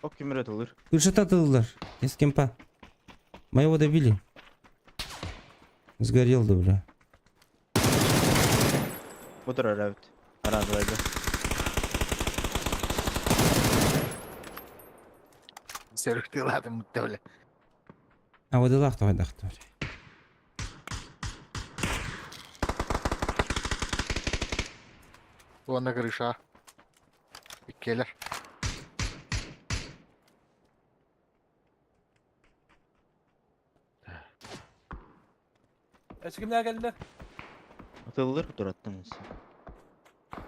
Ок кемер өтілдір. Күршат атылдылар. Эскемпа. Моего добили. Сгорел, да, бля. Бұтыр әрәуіт. Аранжылайды. Сөрүктүладым төрле. А вот и лахта. Ona крыша. Иккелер. Kimler geldi? Atılılır бұтыр аттыңыз.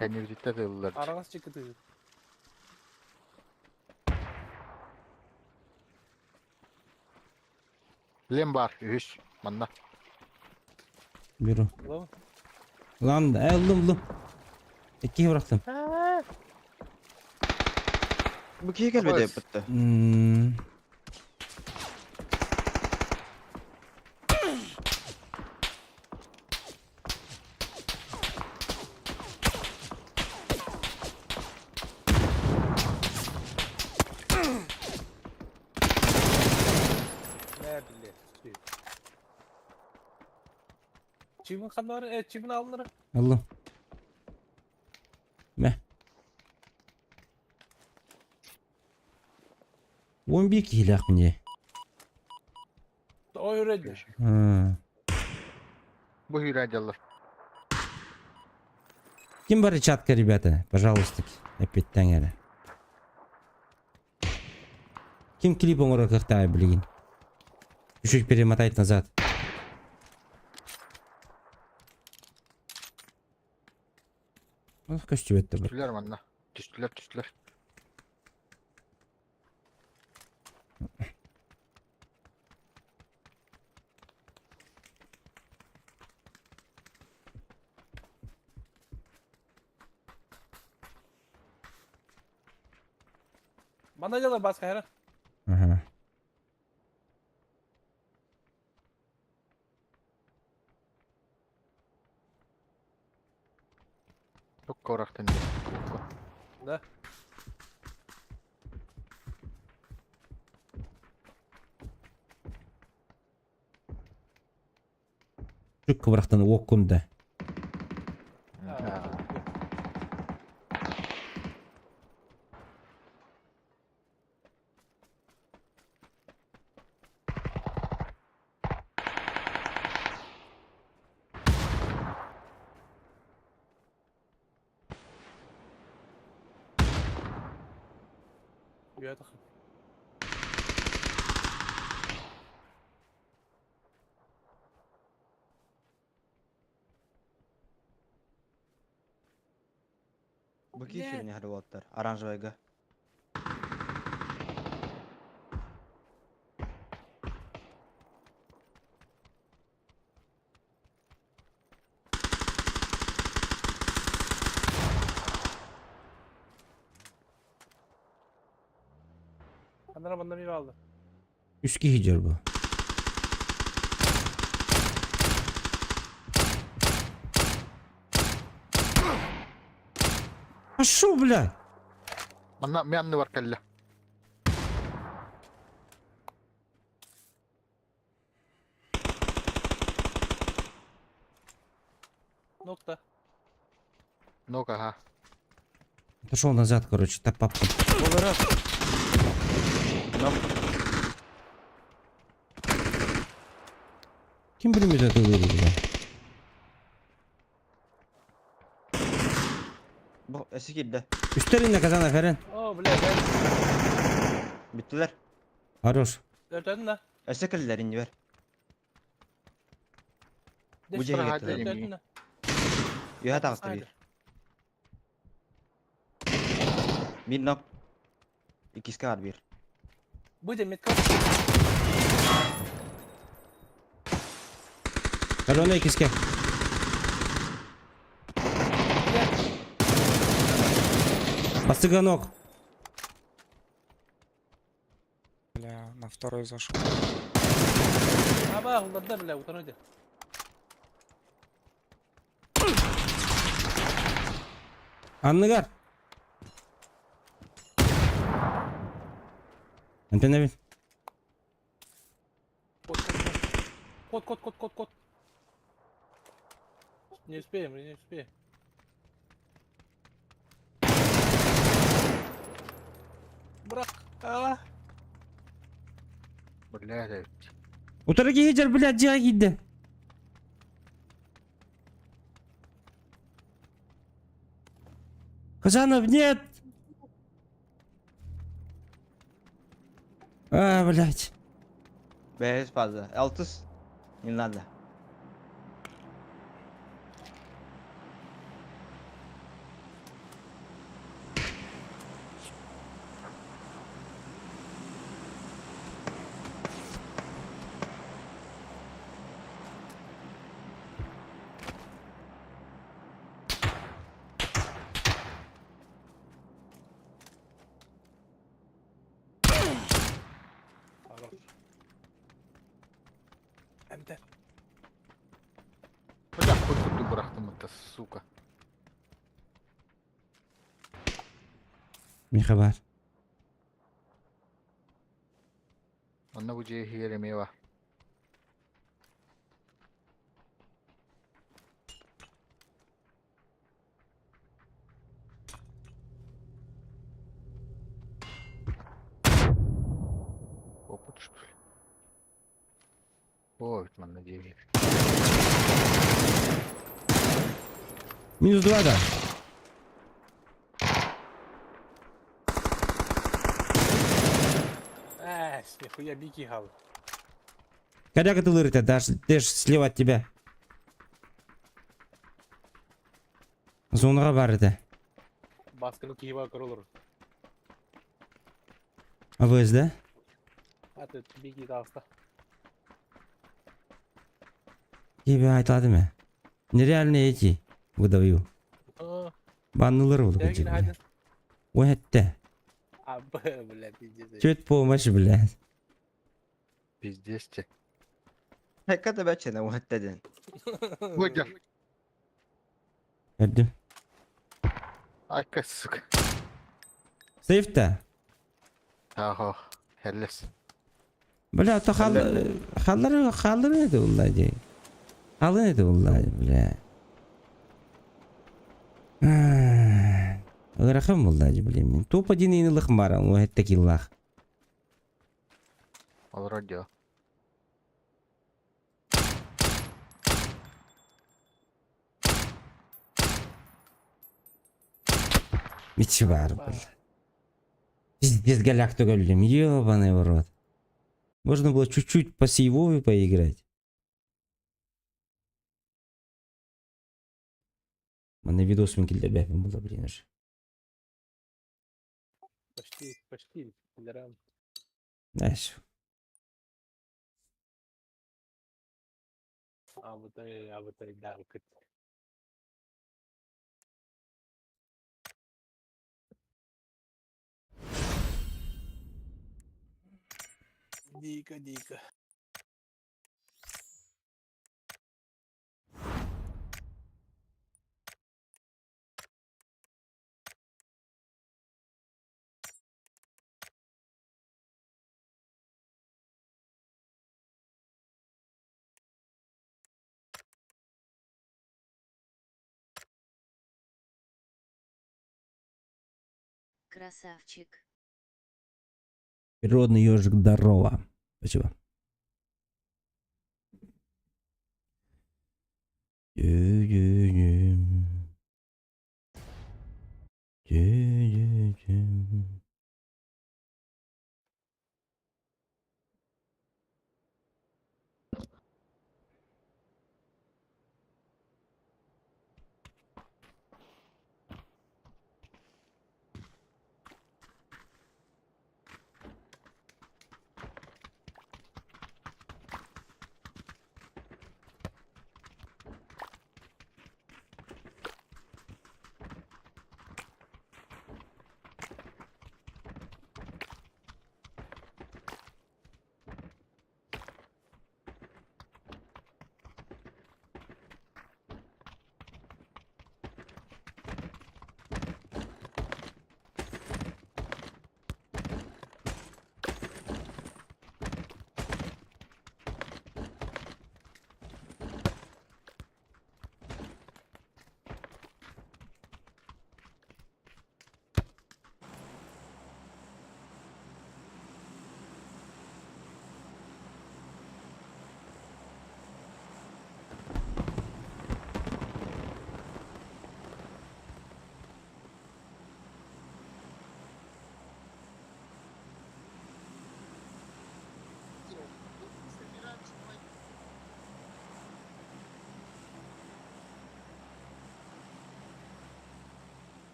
Энергетте тыллар. Arağız çıktı. Лем бар, үш. Манда. Беру. Ulan. Lan, ылдым. Екке бырақтым. Бұл кей келбеді бұтты. Ne bileyim. Çimin kanları, çimin alınları. Алло. Мә. 11 хилақ мне. O öğrendi. Бу юрадалар. Ким бар чатка, ребята? Пожалуйста. Опять таңары. Ким клип оңыра кықтай, блин. Чуть-чуть перемотать назад. Ну, в костюме это бар. Түшләр манда. Түштүләр. Bana diyorlar başka her. Ага. Çok koraktın. Da. Жүк кыбырақтан оқымды. Ya da. Бұл кей херіне әрі болаттар. Оранжевайға. Kanlara bana bir aldı. 3 kişi hicr bu. А шо, бля? Манда менны бар келле. Nokta. Ну-ка, ага. Пошел назад, короче, так папка. Бұл раз. Ким білмейді это выру, бля? Бұл әсі келді. Üstlerinde kazan Feren. Oo bile ben. Bittilər. Хорош. Dörtledin de. Әсі келділер инді бер. Bu Deş cege bırak, getirdim. dörtledin de. Yuha tağıstı bir. Bir nok. İkisi kar bir. Будем метка. Колонна ikizke. Постыганок. Бля, на второй зашел. Аба, ударда, бля, утоnuyor. Anlıgar. Ante ne bil? Кот. Не успеем. Брақ. Блядь. Утырги хижер, блядь, жига кийди. Казанов, нет! Блядь. Bez fazla. Altız. Yıllarda. Әмді. Bırak kurtuldu bıraktım da suka. Михабар. Onunla bu cehire meyve. Опыт. Ой, man надеюсь. Минус 2 да. Нихуя бики хал. Когда ты это дашь слева от тебя. Зонаға бар еді. Басканы киева кырылыр. АВС, да? Аты бики дағыста. Тебе айтылады ма? Нереально эти выдаю. Баннылар ол. Дәгін хайдын. Ой, әтті. Абы, бля, пиздец. Чөт помощь, блядь. Пиздец те. Hakikaten ben o hatta den. Выйдя. Gördüm. Ay kaç sık. Сейфта. Ага. Helles. Бля, то халлар еді олай дей. Халын еді олай, бля. Рахым олай, блин, мен. Топ-1 енілік бар, о әтті киллах. Al radyo. Мечи бар, бля. Пиздец, голяк-то голем, ёбаный в рот. Можно было чуть-чуть по сейвовой поиграть. Мана видос мен келдер бәпім болды, блин, уже. Почти. Пидорам. Дальше. Абытай, да, выкат. Дико. Красавчик. Природный ежик, здорово. Спасибо.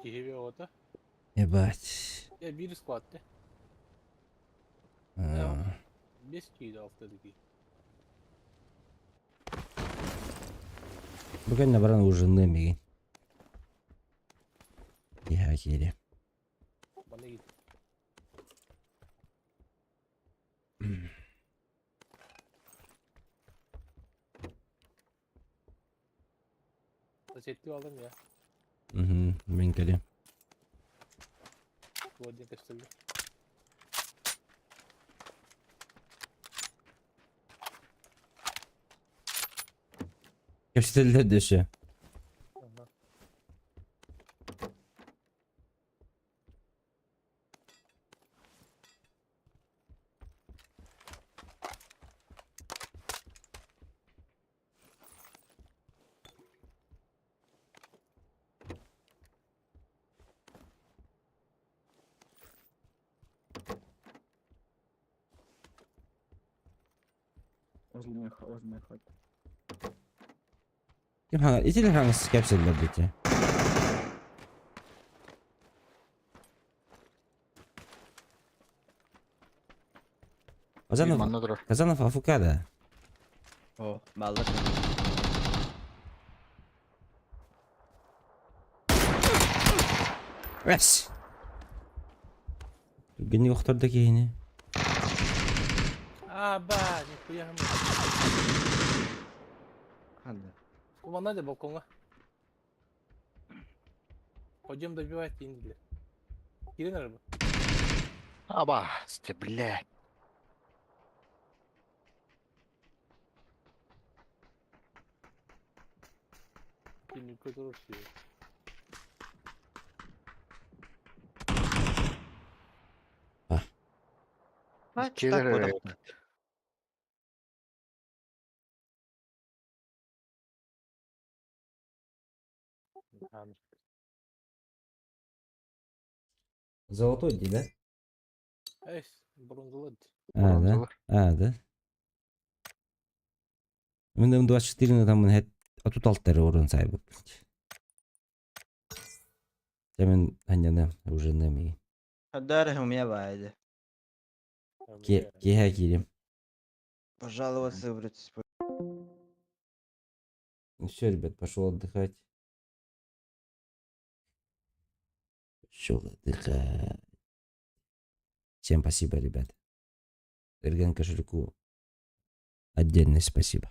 Киеве ота. Ебать. Я bir squad de. А, 5 kilo alttaki. Bugün de baran ужинным igen. Ya kiri. Bana git. Setli aldım ya. Ben kali. Bu adını kaçtırdı. Köşteler düşü. Aha. Возле хоть. Kim hangi? İçilir hangisi köşteler düşü? Kazanov, Manna durar. Kazanov afukada. О, балдыр. Вес. Gini oxtarda keyini. Ба, нихуя мы. Hadi. Kumanda da balkona. Hocam добивает деньги. Girin araba. Аба, блядь. Günlük kadar şey. Kaç Gelir tak evet. odaklı. Tamam. Золотой ди, да? Bronzuladı. Да. Мен 24 там хет отут алттары орын сайбы. Темен ханьяна уже неми. Дарهم я вайде. Кеха кирим. Пожаловаться вроде. Ну все, ребят, пошел отдыхать. Пошел отдыхать. Всем спасибо, ребят. Эрген кошельку отдельное спасибо.